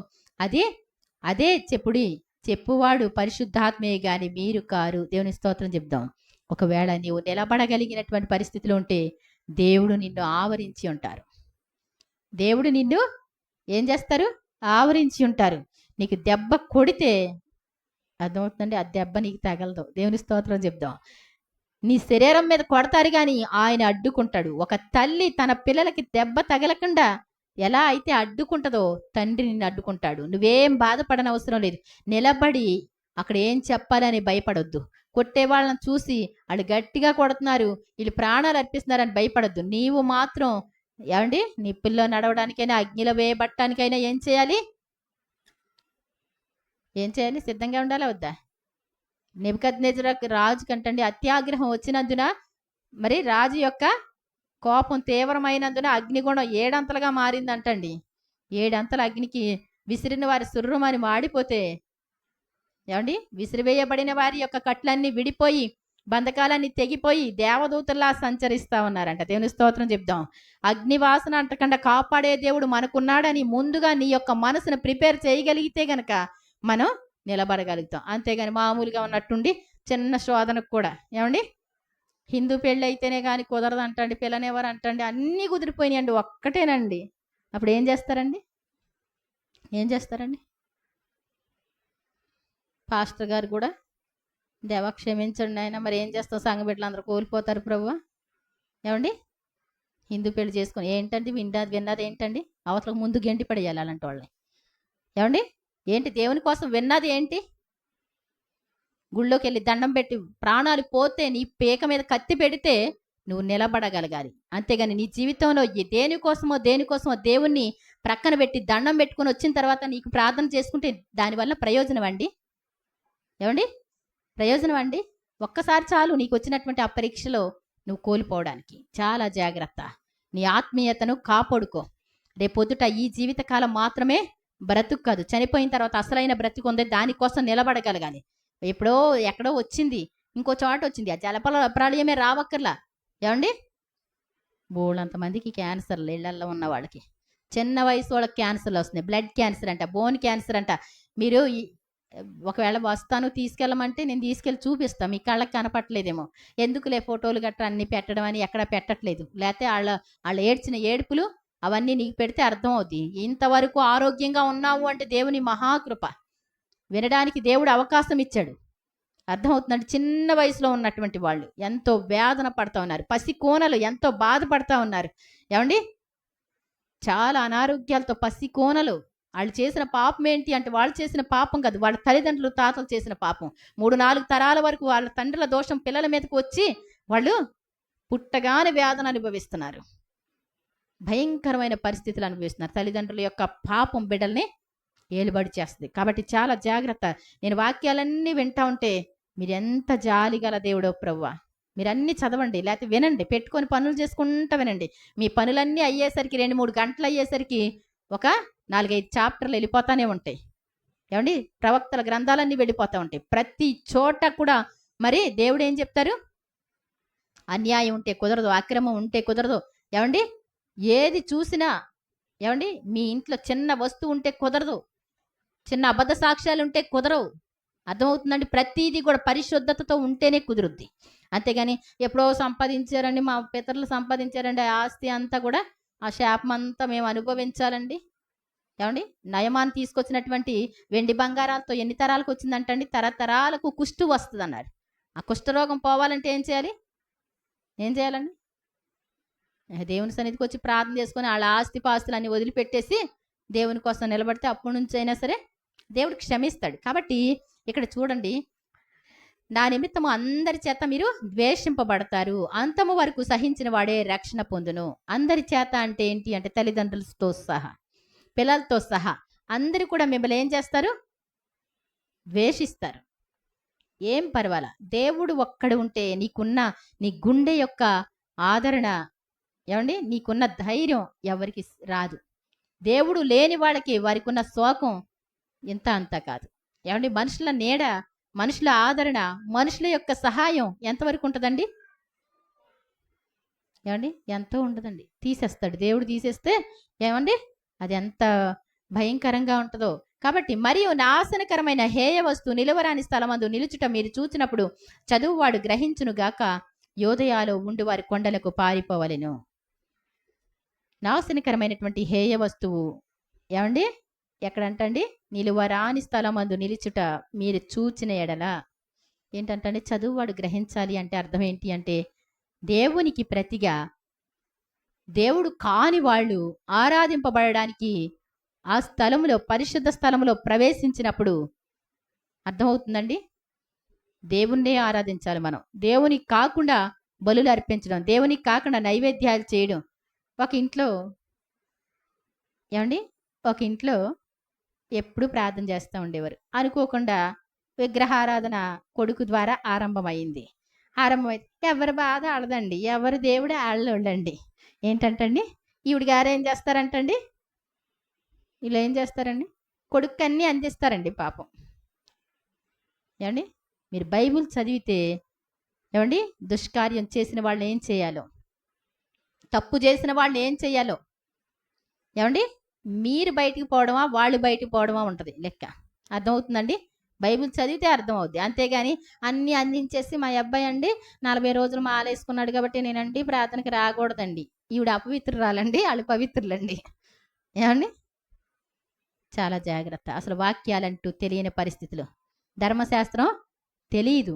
అదే చెప్పుడి. చెప్పువాడు పరిశుద్ధాత్మే గాని మీరు కారు. దేవుని స్తోత్రం చెప్దాం. ఒకవేళ నీవు నిలబడగలిగినటువంటి పరిస్థితిలో ఉంటే దేవుడు నిన్ను ఆవరించి ఉంటారు. దేవుడు నిన్ను ఏం చేస్తారు? ఆవరించి ఉంటారు. నీకు దెబ్బ కొడితే అర్థమవుతుందండి, ఆ దెబ్బ నీకు తగలదు. దేవుని స్తోత్రం చెప్దాం. నీ శరీరం మీద కొడతారు కానీ ఆయన అడ్డుకుంటాడు. ఒక తల్లి తన పిల్లలకి దెబ్బ తగలకుండా ఎలా అయితే అడ్డుకుంటుందో తండ్రి నిన్ను అడ్డుకుంటాడు. నువ్వేం బాధపడని అవసరం లేదు. నిలబడి అక్కడ ఏం చెప్పాలని భయపడొద్దు. కొట్టే వాళ్ళని చూసి వాళ్ళు గట్టిగా కొడుతున్నారు, వీళ్ళు ప్రాణాలు అర్పిస్తున్నారని భయపడొద్దు. నీవు మాత్రం ఏమండి, నీ పిల్ల నడవడానికైనా అగ్నిలో వేయబట్టడానికైనా ఏం చేయాలి? సిద్ధంగా ఉండాలా వద్దా? నెబుకద్నెజరు రాజు కంటండి అత్యాగ్రహం వచ్చినందున, మరి రాజు యొక్క కోపం తీవ్రమైనందున అగ్నిగుణం 7 అంతలుగా మారిందంటండి. 7 అంతల అగ్నికి విసిరిన వారి సుర్రుమని మాడిపోతే, ఏమండి, విసిరివేయబడిన వారి యొక్క కట్లన్నీ విడిపోయి బంధకాలన్నీ తెగిపోయి దేవదూతల్లా సంచరిస్తా ఉన్నారంట. దేవుని స్తోత్రం చెప్దాం. అగ్నివాసన అంటకుండా కాపాడే దేవుడు మనకున్నాడని ముందుగా నీ యొక్క మనసును ప్రిపేర్ చేయగలిగితే గనక మనం నిలబడగలుగుతాం. అంతేగాని మామూలుగా ఉన్నట్టుండి చిన్న శోధనకు కూడా, ఏమండి, హిందూ పెళ్ళి అయితేనే కానీ కుదరదు అంటండి, పిల్లనెవరు అంటండి, అన్నీ కుదిరిపోయినాయండి, ఒక్కటేనండి. అప్పుడు ఏం చేస్తారండి? పాస్టర్ గారు కూడా, దేవా క్షమించండి ఆయన, మరి ఏం చేస్తాం, సంఘ బిడ్డలు అందరూ కోల్పోతారు ప్రభువా. ఏమండి, హిందూ పెళ్లి చేసుకొని ఏంటండి విన్నది ఏంటండి? అవతలకు ముందు గెంటి పడేయాలి అలాంటి వాళ్ళని. ఏమండి, ఏంటి దేవుని కోసం విన్నది ఏంటి? గుళ్ళోకి వెళ్ళి దండం పెట్టి ప్రాణాలు పోతే నీ పేక మీద కత్తి పెడితే నువ్వు నిలబడగలగాలి. అంతేగాని నీ జీవితంలో దేనికోసమో దేవుణ్ణి ప్రక్కన పెట్టి దండం పెట్టుకుని వచ్చిన తర్వాత నీకు ప్రార్థన చేసుకుంటే దానివల్ల ప్రయోజనం అండి? ఏమండి, ప్రయోజనం అండి? ఒక్కసారి చాలు నీకు వచ్చినటువంటి ఆ పరీక్షలో నువ్వు కోల్పోవడానికి. చాలా జాగ్రత్త. నీ ఆత్మీయతను కాపాడుకో. రేపొద్దుట ఈ జీవితకాలం మాత్రమే బ్రతుకు కాదు, చనిపోయిన తర్వాత అసలైన బ్రతుకు ఉంది, దానికోసం నిలబడగలగాలి. ఎప్పుడో ఎక్కడో వచ్చింది, ఇంకో చోట వచ్చింది, ఆ జలప్రళయమే రావక్కర్లా. ఏమండి, బోళ్ళంతమందికి క్యాన్సర్లు ఇళ్లల్లో ఉన్న వాళ్ళకి, చిన్న వయసు వాళ్ళకి క్యాన్సర్లు వస్తున్నాయి. బ్లడ్ క్యాన్సర్ అంట, బోన్ క్యాన్సర్ అంట. మీరు ఒకవేళ వస్తాను తీసుకెళ్ళమంటే నేను తీసుకెళ్ళి చూపిస్తాను, మీ కళ్ళకి కనపట్టలేదేమో, ఎందుకులే ఫోటోలు గట్రా అన్ని పెట్టడం అని ఎక్కడ పెట్టట్లేదు. లేకపోతే వాళ్ళు ఏడ్చిన ఏడుపులు అవన్నీ నీకు పెడితే అర్థం అవుతుంది. ఇంతవరకు ఆరోగ్యంగా ఉన్నావు అంటే దేవుని మహాకృప. వినడానికి దేవుడు అవకాశం ఇచ్చాడు. అర్థమవుతుందండి. చిన్న వయసులో ఉన్నటువంటి వాళ్ళు ఎంతో వేదన పడతా ఉన్నారు. పసి కోనలు ఎంతో బాధపడతా ఉన్నారు. ఏమండి, చాలా అనారోగ్యాలతో పసి కోనలు వాళ్ళు చేసిన పాపం ఏంటి అంటే, వాళ్ళు చేసిన పాపం కాదు, వాళ్ళ తల్లిదండ్రులు తాతలు చేసిన పాపం. 3-4 తరాల వరకు వాళ్ళ తండ్రుల దోషం పిల్లల మీదకి వచ్చి వాళ్ళు పుట్టగానే వేదన అనుభవిస్తున్నారు. భయంకరమైన పరిస్థితులు అనుభవిస్తున్నారు. తల్లిదండ్రుల యొక్క పాపం బిడ్డల్ని ఏలుబడి చేస్తుంది. కాబట్టి చాలా జాగ్రత్త. నేను వాక్యాలన్నీ వింటా ఉంటే మీరు ఎంత జాలి గల దేవుడో ప్రభువా. మీరు అన్నీ చదవండి, లేకపోతే వినండి, పెట్టుకొని పనులు చేసుకుంటా వినండి. మీ పనులన్నీ అయ్యేసరికి 2-3 గంటలు అయ్యేసరికి ఒక 4-5 చాప్టర్లు వెళ్ళిపోతానే ఉంటాయి. ఏమండి, ప్రవక్తల గ్రంథాలన్నీ వెళ్ళిపోతూ ఉంటాయి. ప్రతి చోట కూడా మరి దేవుడు ఏం చెప్తారు? అన్యాయం ఉంటే కుదరదు, అక్రమం ఉంటే కుదరదు. ఏమండి, ఏది చూసినా ఏమండి, మీ ఇంట్లో చిన్న వస్తువు ఉంటే కుదరదు, చిన్న అబద్ధ సాక్ష్యాలు ఉంటే కుదరవు. అర్థమవుతుందండి? ప్రతిదీ కూడా పరిశుద్ధతతో ఉంటేనే కుదురుద్ది. అంతేగాని ఎప్పుడో సంపాదించారండి, మా పితరులు సంపాదించారండి, ఆ ఆస్తి అంతా కూడా ఆ శాపం అంతా మేము అనుభవించాలండి. ఏమండి, నయమాన్ని తీసుకొచ్చినటువంటి వెండి బంగారాలతో ఎన్ని తరాలకు వచ్చిందంటండి? తరతరాలకు కుష్టు వస్తుంది అన్నారు. ఆ కుష్ఠరోగం పోవాలంటే ఏం చేయాలి? ఏం చేయాలండి? దేవుని సన్నిధికి వచ్చి ప్రార్థన చేసుకొని వాళ్ళ ఆస్తి పాస్తులన్నీ వదిలిపెట్టేసి దేవుని కోసం నిలబడితే అప్పటి నుంచి అయినా సరే దేవుడు క్షమిస్తాడు. కాబట్టి ఇక్కడ చూడండి, నా నిమిత్తము అందరి చేత మీరు ద్వేషింపబడతారు, అంతము వరకు సహించిన వాడే రక్షణ పొందును. అందరి చేత అంటే ఏంటి అంటే, తల్లిదండ్రులతో సహా, పిల్లలతో సహా అందరూ కూడా మిమ్మల్ని ఏం చేస్తారు? ద్వేషిస్తారు. ఏం పర్వాలా, దేవుడు ఒక్కడు ఉంటే నీకున్న నీ గుండె యొక్క ఆదరణ, ఏమండి, నీకున్న ధైర్యం ఎవరికి రాదు. దేవుడు లేని వాళ్ళకి వారికి ఉన్న శోకం ఇంత అంత కాదు. ఏమండి, మనుషుల నీడ, మనుషుల ఆదరణ, మనుషుల యొక్క సహాయం ఎంతవరకు ఉంటుందండి? ఏమండి, ఎంతో ఉండదండి. తీసేస్తాడు దేవుడు. తీసేస్తే ఏమండి, అది ఎంత భయంకరంగా ఉంటుందో. కాబట్టి మరియు నాశనకరమైన హేయ వస్తువు నిలవరాని స్థలమందు నిలుచుట మీరు చూచినప్పుడు చదువువాడు గ్రహించును గాక, యోదయాలో ఉండి వారి కొండలకు పారిపోవలెను. నాశనకరమైనటువంటి హేయ వస్తువు ఏమండి ఎక్కడంటండి? నిలువరాని స్థలమందు నిలుచుట మీరు చూచిన ఎడల. ఏంటంటే చదువువాడు గ్రహించాలి అంటే అర్థం ఏంటి అంటే, దేవునికి ప్రతిగా దేవుడు కాని వాళ్ళు ఆరాధింపబడడానికి ఆ స్థలములో, పరిశుద్ధ స్థలములో ప్రవేశించినప్పుడు అర్థమవుతుందండి, దేవుణ్ణే ఆరాధించాలి మనం. దేవునికి కాకుండా బలులు అర్పించడం, దేవునికి కాకుండా నైవేద్యాలు చేయడం. ఒక ఇంట్లో ఏమండి, ఒక ఇంట్లో ఎప్పుడు ప్రార్థన చేస్తూ ఉండేవారు. అనుకోకుండా విగ్రహారాధన కొడుకు ద్వారా ఆరంభమైంది. ఎవరి బాధ ఆడదండి, ఎవరి దేవుడు ఆళ్ళోళ్ళండి. ఏంటంటండి, ఈవిడ గారు ఏం చేస్తారంటండి, వీళ్ళు ఏం చేస్తారండి, కొడుకు అన్నీ అందిస్తారండి పాపం. ఏమండి, మీరు బైబిల్ చదివితే ఏమండి, దుష్కార్యం చేసిన వాళ్ళని ఏం చేయాలో, తప్పు చేసిన వాళ్ళని ఏం చేయాలో, ఏమండి, మీరు బయటికి పోవడమా వాళ్ళు బయటికి పోవడమా ఉంటుంది లెక్క. అర్థమవుతుందండి? బైబిల్ చదివితే అర్థమవుద్ది. అంతేగాని అన్నీ అందించేసి మా అబ్బాయి అండి 40 రోజులు మాలేసుకున్నాడు కాబట్టి నేనండి ప్రార్థనకి రాకూడదండి. ఈవిడ అపవిత్రురాలండి, వాళ్ళు పవిత్రులండి. ఏమండి, చాలా జాగ్రత్త. అసలు వాక్యాలంటూ తెలియని పరిస్థితులు, ధర్మశాస్త్రం తెలీదు,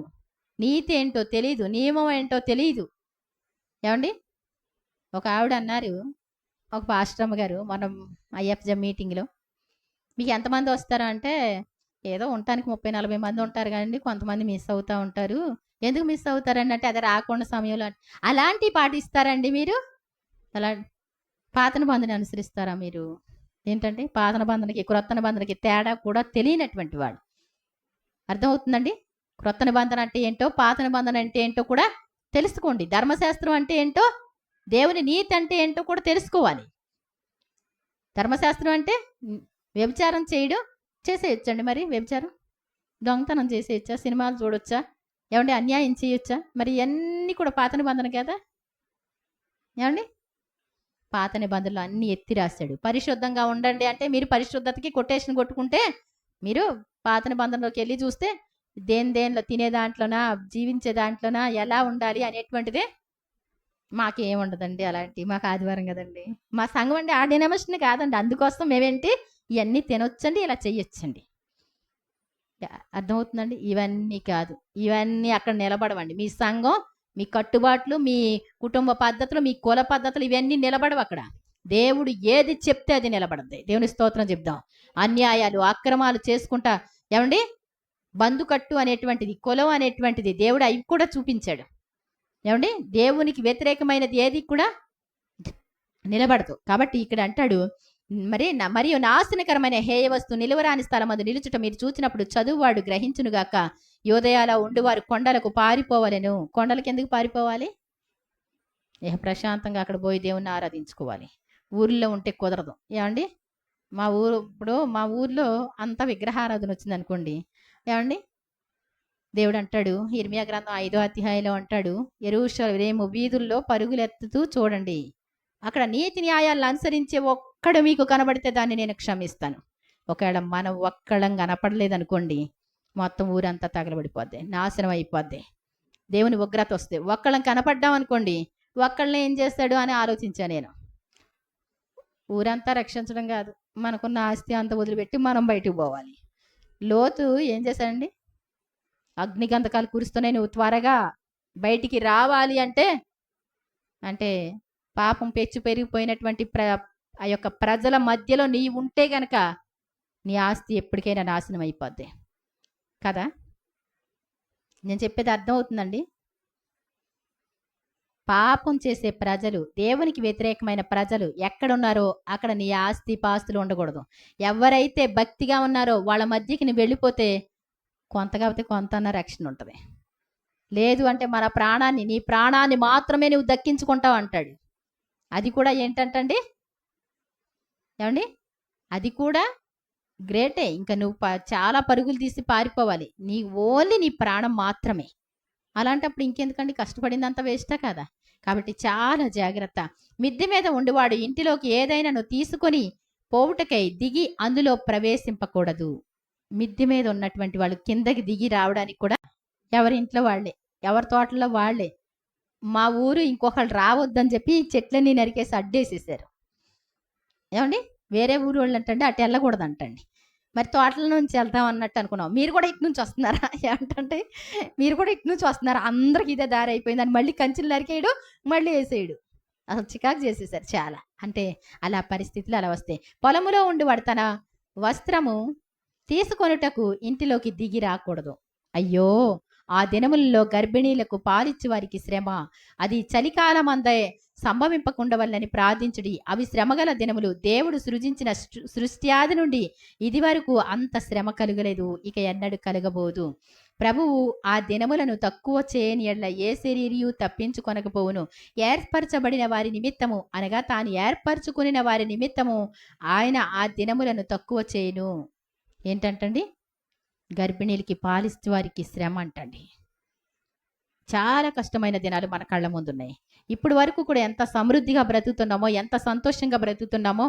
నీతి ఏంటో తెలీదు, నియమం ఏంటో తెలీదు. ఏమండి, ఒక ఆవిడ అన్నారు, ఒక పాస్టమ్మ గారు మనం ఐఎఫ్జె మీటింగ్లో, మీకు ఎంతమంది వస్తారా అంటే, ఏదో ఉండటానికి 30-40 మంది ఉంటారు కానీ కొంతమంది మిస్ అవుతూ ఉంటారు. ఎందుకు మిస్ అవుతారండి అంటే, అది రాకుండా సమయంలో. అలాంటివి పాటిస్తారండి మీరు? అలా పాత నిబంధనని అనుసరిస్తారా మీరు? ఏంటంటే పాత నిబంధనకి క్రొత్త నిబంధనకి తేడా కూడా తెలియనటువంటి వాడు. అర్థమవుతుందండి? క్రొత్త నిబంధన అంటే ఏంటో, పాత నిబంధన అంటే ఏంటో కూడా తెలుసుకోండి. ధర్మశాస్త్రం అంటే ఏంటో, దేవుని నీతి అంటే ఏంటో కూడా తెలుసుకోవాలి. ధర్మశాస్త్రం అంటే వ్యభిచారం చేయడం చేసేయచ్చండి, మరి వ్యభిచారం దొంగతనం చేసేయచ్చా, సినిమాలు చూడొచ్చా, ఏమండి అన్యాయం చేయొచ్చా? మరి ఇవన్నీ కూడా పాత నిబంధన కదా. ఏమండి, పాత నిబంధనలు అన్నీ ఎత్తి రాశాడు. పరిశుద్ధంగా ఉండండి అంటే మీరు పరిశుద్ధతకి కొటేషన్ కొట్టుకుంటే, మీరు పాత నిబంధనలోకి వెళ్ళి చూస్తే దేనిలో తినే దాంట్లోనా, జీవించే దాంట్లోనా ఎలా ఉండాలి అనేటువంటిదే. మాకేముండదండి అలాంటి, మాకు ఆదివారం కదండి, మా సంఘం అండి ఆ డినామినేషన్ కాదండి. అందుకోసం మేమేంటి ఇవన్నీ తినొచ్చండి, ఇలా చెయ్యొచ్చండి. అర్థమవుతుందండి? ఇవన్నీ కాదు, ఇవన్నీ అక్కడ నిలబడవండి. మీ సంఘం, మీ కట్టుబాట్లు, మీ కుటుంబ పద్ధతులు, మీ కుల పద్ధతులు ఇవన్నీ నిలబడవు అక్కడ. దేవుడు ఏది చెప్తే అది నిలబడద్ది. దేవుని స్తోత్రం చెప్దాం. అన్యాయాలు అక్రమాలు చేసుకుంటా ఏమండి బందుకట్టు అనేటువంటిది, కులం అనేటువంటిది దేవుడు అవి కూడా చూపించాడు. ఏమండి దేవునికి వ్యతిరేకమైనది ఏది కూడా నిలబడదు. కాబట్టి ఇక్కడ అంటాడు, మరియు నాశనకరమైన హేయ వస్తువు నిలువరాని స్థలం అది నిలుచుట మీరు చూసినప్పుడు చదువువాడు గ్రహించునుగాక. యోదయాలో ఉండువారు కొండలకు పారిపోవాలను. కొండలకు ఎందుకు పారిపోవాలి? ప్రశాంతంగా అక్కడ పోయి దేవుణ్ణి ఆరాధించుకోవాలి. ఊర్లో ఉంటే కుదరదు. ఏమండి మా ఊర్లో అంత విగ్రహారాధన వచ్చింది అనుకోండి, ఏమండి దేవుడు అంటాడు, ఇర్మియా గ్రంథం 5వ అధ్యాయంలో అంటాడు, యెరూషలేము వీధుల్లో పరుగులెత్తుతూ చూడండి, అక్కడ నీతి న్యాయాలను అనుసరించే ఒక్కడు మీకు కనబడితే దాన్ని నేను క్షమిస్తాను. ఒకవేళ మనం ఒక్కళ్ళం కనపడలేదనుకోండి, మొత్తం ఊరంతా తగలబడిపోద్ది, నాశనం అయిపోద్ది. దేవుని ఉగ్రత వస్తే ఒక్కళ్ళం కనపడ్డాం అనుకోండి, ఒక్కళ్ళని ఏం చేస్తాడు అని ఆలోచించా నేను. ఊరంతా రక్షించడం కాదు, మనకున్న ఆస్తి అంతా వదిలిపెట్టి మనం బయటకు పోవాలి. లోతు ఏం చేశాడండి? అగ్నిగంధకాలు కురుస్తూనే నువ్వు త్వరగా బయటికి రావాలి అంటే పాపం పెచ్చు పెరిగిపోయినటువంటి ఆ యొక్క ప్రజల మధ్యలో నీ ఉంటే గనక నీ ఆస్తి ఎప్పటికైనా నాశనం అయిపోద్ది కదా. నేను చెప్పేది అర్థం అవుతుందండి? పాపం చేసే ప్రజలు, దేవునికి వ్యతిరేకమైన ప్రజలు ఎక్కడున్నారో అక్కడ నీ ఆస్తి పాస్తులు ఉండకూడదు. ఎవరైతే భక్తిగా ఉన్నారో వాళ్ళ మధ్యకి నువ్వు వెళ్ళిపోతే కొంత కాబట్టి కొంత రక్షణ ఉంటుంది. లేదు అంటే నీ ప్రాణాన్ని మాత్రమే నువ్వు దక్కించుకుంటావు అంటాడు. అది కూడా ఏంటంటండి, ఏమండి అది కూడా గ్రేటే. ఇంకా నువ్వు చాలా పరుగులు తీసి పారిపోవాలి, ఓన్లీ నీ ప్రాణం మాత్రమే. అలాంటప్పుడు ఇంకెందుకండి కష్టపడిందంత వేస్టా కదా. కాబట్టి చాలా జాగ్రత్త. మిద్దె మీద ఉండివాడు ఇంటిలోకి ఏదైనా నువ్వు తీసుకొని పోవుటకై దిగి అందులో ప్రవేశింపకూడదు. మిద్దె మీద ఉన్నటువంటి వాళ్ళు కిందకి దిగి రావడానికి కూడా ఎవరి ఇంట్లో వాళ్ళే, ఎవరి తోటలో వాళ్ళే. మా ఊరు ఇంకొకళ్ళు రావద్దని చెప్పి చెట్లన్నీ నరికేసి అడ్డేసేసారు. ఏమండి వేరే ఊరు వాళ్ళు అంటండి అటు వెళ్ళకూడదు అంటండి. మరి తోటల నుంచి వెళ్తాం అన్నట్టు అనుకున్నాం. మీరు కూడా ఇటు నుంచి వస్తున్నారా? ఏమంటే మీరు కూడా ఇటు నుంచి వస్తున్నారా? అందరికి ఇదే దారి అయిపోయింది అని మళ్ళీ కంచెలు నరికేయడు, మళ్ళీ వేసేయడు. అసలు చికాకు చేసేసారు చాలా. అంటే అలా పరిస్థితులు అలా వస్తాయి. పొలములో ఉండి వాడు తన వస్త్రము తీసుకొనుటకు ఇంటిలోకి దిగి రాకూడదు. అయ్యో ఆ దినములలో గర్భిణీలకు పాలిచ్చి వారికి శ్రమ, అది చలికాలం అందే సంభవింపకుండా వల్లని ప్రార్థించుడి. అవి శ్రమగల దినములు. దేవుడు సృజించిన సృష్టి ఆది నుండి ఇది వరకు అంత శ్రమ కలుగలేదు, ఇక ఎన్నడూ కలగబోదు. ప్రభువు ఆ దినములను తక్కువ చేయని ఎడ్ల ఏ శరీరియు తప్పించుకొనకపోవును. ఏర్పరచబడిన వారి నిమిత్తము అనగా తాను ఏర్పరచుకుని వారి నిమిత్తము ఆయన ఆ దినములను తక్కువ చేయను. ఏంటంటండి? గర్భిణీలకి పాలిస్తే వారికి శ్రమ అంటండి. చాలా కష్టమైన దినాలు మన కళ్ళ ముందున్నాయి. ఇప్పుడు వరకు కూడా ఎంత సమృద్ధిగా బ్రతుకుతున్నామో, ఎంత సంతోషంగా బ్రతుకుతున్నామో,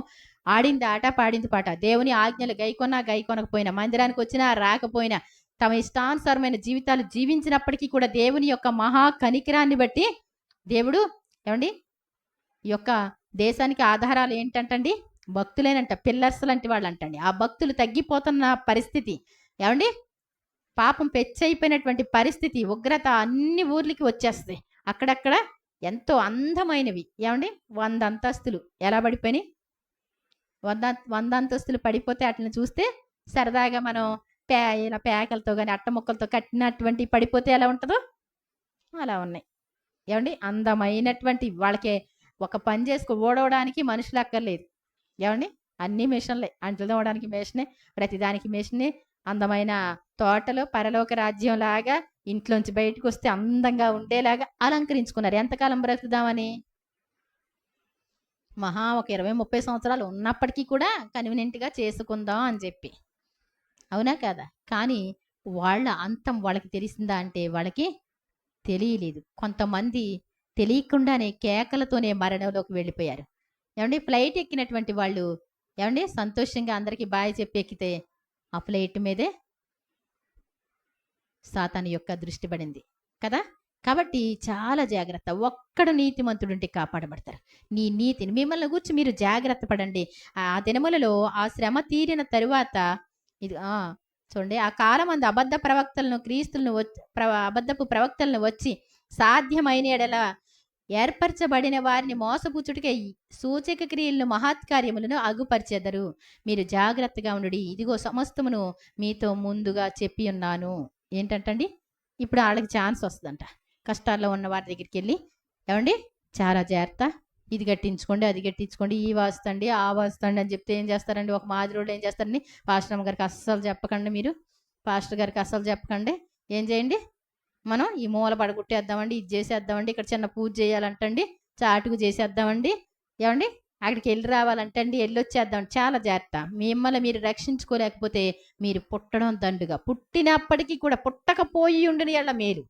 ఆడింది ఆట పాడింది పాట, దేవుని ఆజ్ఞలు గైకొనకపోయినా, మందిరానికి వచ్చినా రాకపోయినా, తమ ఇష్టానుసారమైన జీవితాలు జీవించినప్పటికీ కూడా దేవుని యొక్క మహా కనికరాన్ని బట్టి దేవుడు ఏమండి ఈ యొక్క దేశానికి ఆధారాలు ఏంటంటండి? భక్తులేనంట, పిల్లర్స్ లాంటి వాళ్ళు అంటండి. ఆ భక్తులు తగ్గిపోతున్న పరిస్థితి, ఏమండి పాపం పెచ్చైపోయినటువంటి పరిస్థితి, ఉగ్రత అన్ని ఊర్లకి వచ్చేస్తాయి. అక్కడక్కడ ఎంతో అందమైనవి, ఏమండి 100 అంతస్తులు ఎలా పడిపోయినాయి? 100 అంతస్తులు పడిపోతే వాటిని చూస్తే సరదాగా మనం ఇలా పేకలతో కానీ అట్ట ముక్కలతో కట్టినటువంటి పడిపోతే ఎలా ఉంటుందో అలా ఉన్నాయి. ఏమండి అందమైనటువంటి వాళ్ళకి ఒక పని చేసుకు ఓడవడానికి మనుషులు అక్కర్లేదు. ఏమండి అన్ని మిషన్లే, అంట్లు తోవడానికి మిషనే, ప్రతిదానికి మిషనే. అందమైన తోటలో పరలోక రాజ్యం లాగా ఇంట్లోంచి బయటకు వస్తే అందంగా ఉండేలాగా అలంకరించుకున్నారు. ఎంతకాలం బ్రతుకుదామని? మహా ఒక 20-30 సంవత్సరాలు ఉన్నప్పటికీ కూడా కన్వీనియంట్గా చేసుకుందాం అని చెప్పి, అవునా కదా? కానీ వాళ్ళ అంతం వాళ్ళకి తెలిసిందా అంటే వాళ్ళకి తెలియలేదు. కొంతమంది తెలియకుండానే కేకలతోనే మరణంలోకి వెళ్ళిపోయారు. ఏమండి ఫ్లైట్ ఎక్కినటువంటి వాళ్ళు ఏమండి సంతోషంగా అందరికీ బాయ్ చెప్పి ఎక్కితే ఆ ఫ్లైట్ మీదే సాతాను యొక్క దృష్టి పడింది కదా. కాబట్టి చాలా జాగ్రత్త. ఒక్కడు నీతిమంతుడుంటే కాపాడబడతారు. నీ నీతిని మిమ్మల్ని గురించి మీరు జాగ్రత్త పడండి. ఆ దినములలో ఆ శ్రమ తీరిన తరువాత ఇది చూడండి, ఆ కాలం అందు అబద్ధ ప్రవక్తలను క్రీస్తులను అబద్ధపు ప్రవక్తలను వచ్చి సాధ్యమైన ఎడల ఏర్పరచబడిన వారిని మోసపుచ్చుటకై సూచక క్రియలను మహత్కార్యములను అగుపరిచెదరు. మీరు జాగ్రత్తగా ఉండుడి, ఇదిగో సమస్తమును మీతో ముందుగా చెప్పి ఉన్నాను. ఏంటంటండి, ఇప్పుడు వాళ్ళకి ఛాన్స్ వస్తుందంట. కష్టాల్లో ఉన్న వారి దగ్గరికి వెళ్ళి, ఏమండి చాలా జాగ్రత్త, ఇది కట్టించుకోండి, అది కట్టించుకోండి, ఈ వాస్తండి, ఆ వాస్తండి అని చెప్తే ఏం చేస్తారండి? ఒక మాదిరోళ్ళు ఏం చేస్తారండి? పాస్టర్ గారికి అస్సలు చెప్పకండి, మీరు పాస్టర్ గారికి అస్సలు చెప్పకండి. ఏం చేయండి? మనం ఈ మూల పడగొట్టేద్దామండి, ఇది చేసేద్దామండి, ఇక్కడ చిన్న పూజ చేయాలంటండి, చాటుకు చేసేద్దామండి, ఏమండి అక్కడికి వెళ్ళి రావాలంటండి, వెళ్ళొచ్చేద్దామండి. చాలా జాగ్రత్త. మిమ్మల్ని మీరు రక్షించుకోలేకపోతే మీరు పుట్టడం దండుగా, పుట్టినప్పటికీ కూడా పుట్టకపోయి ఉండిన వాళ్ళ మేలు.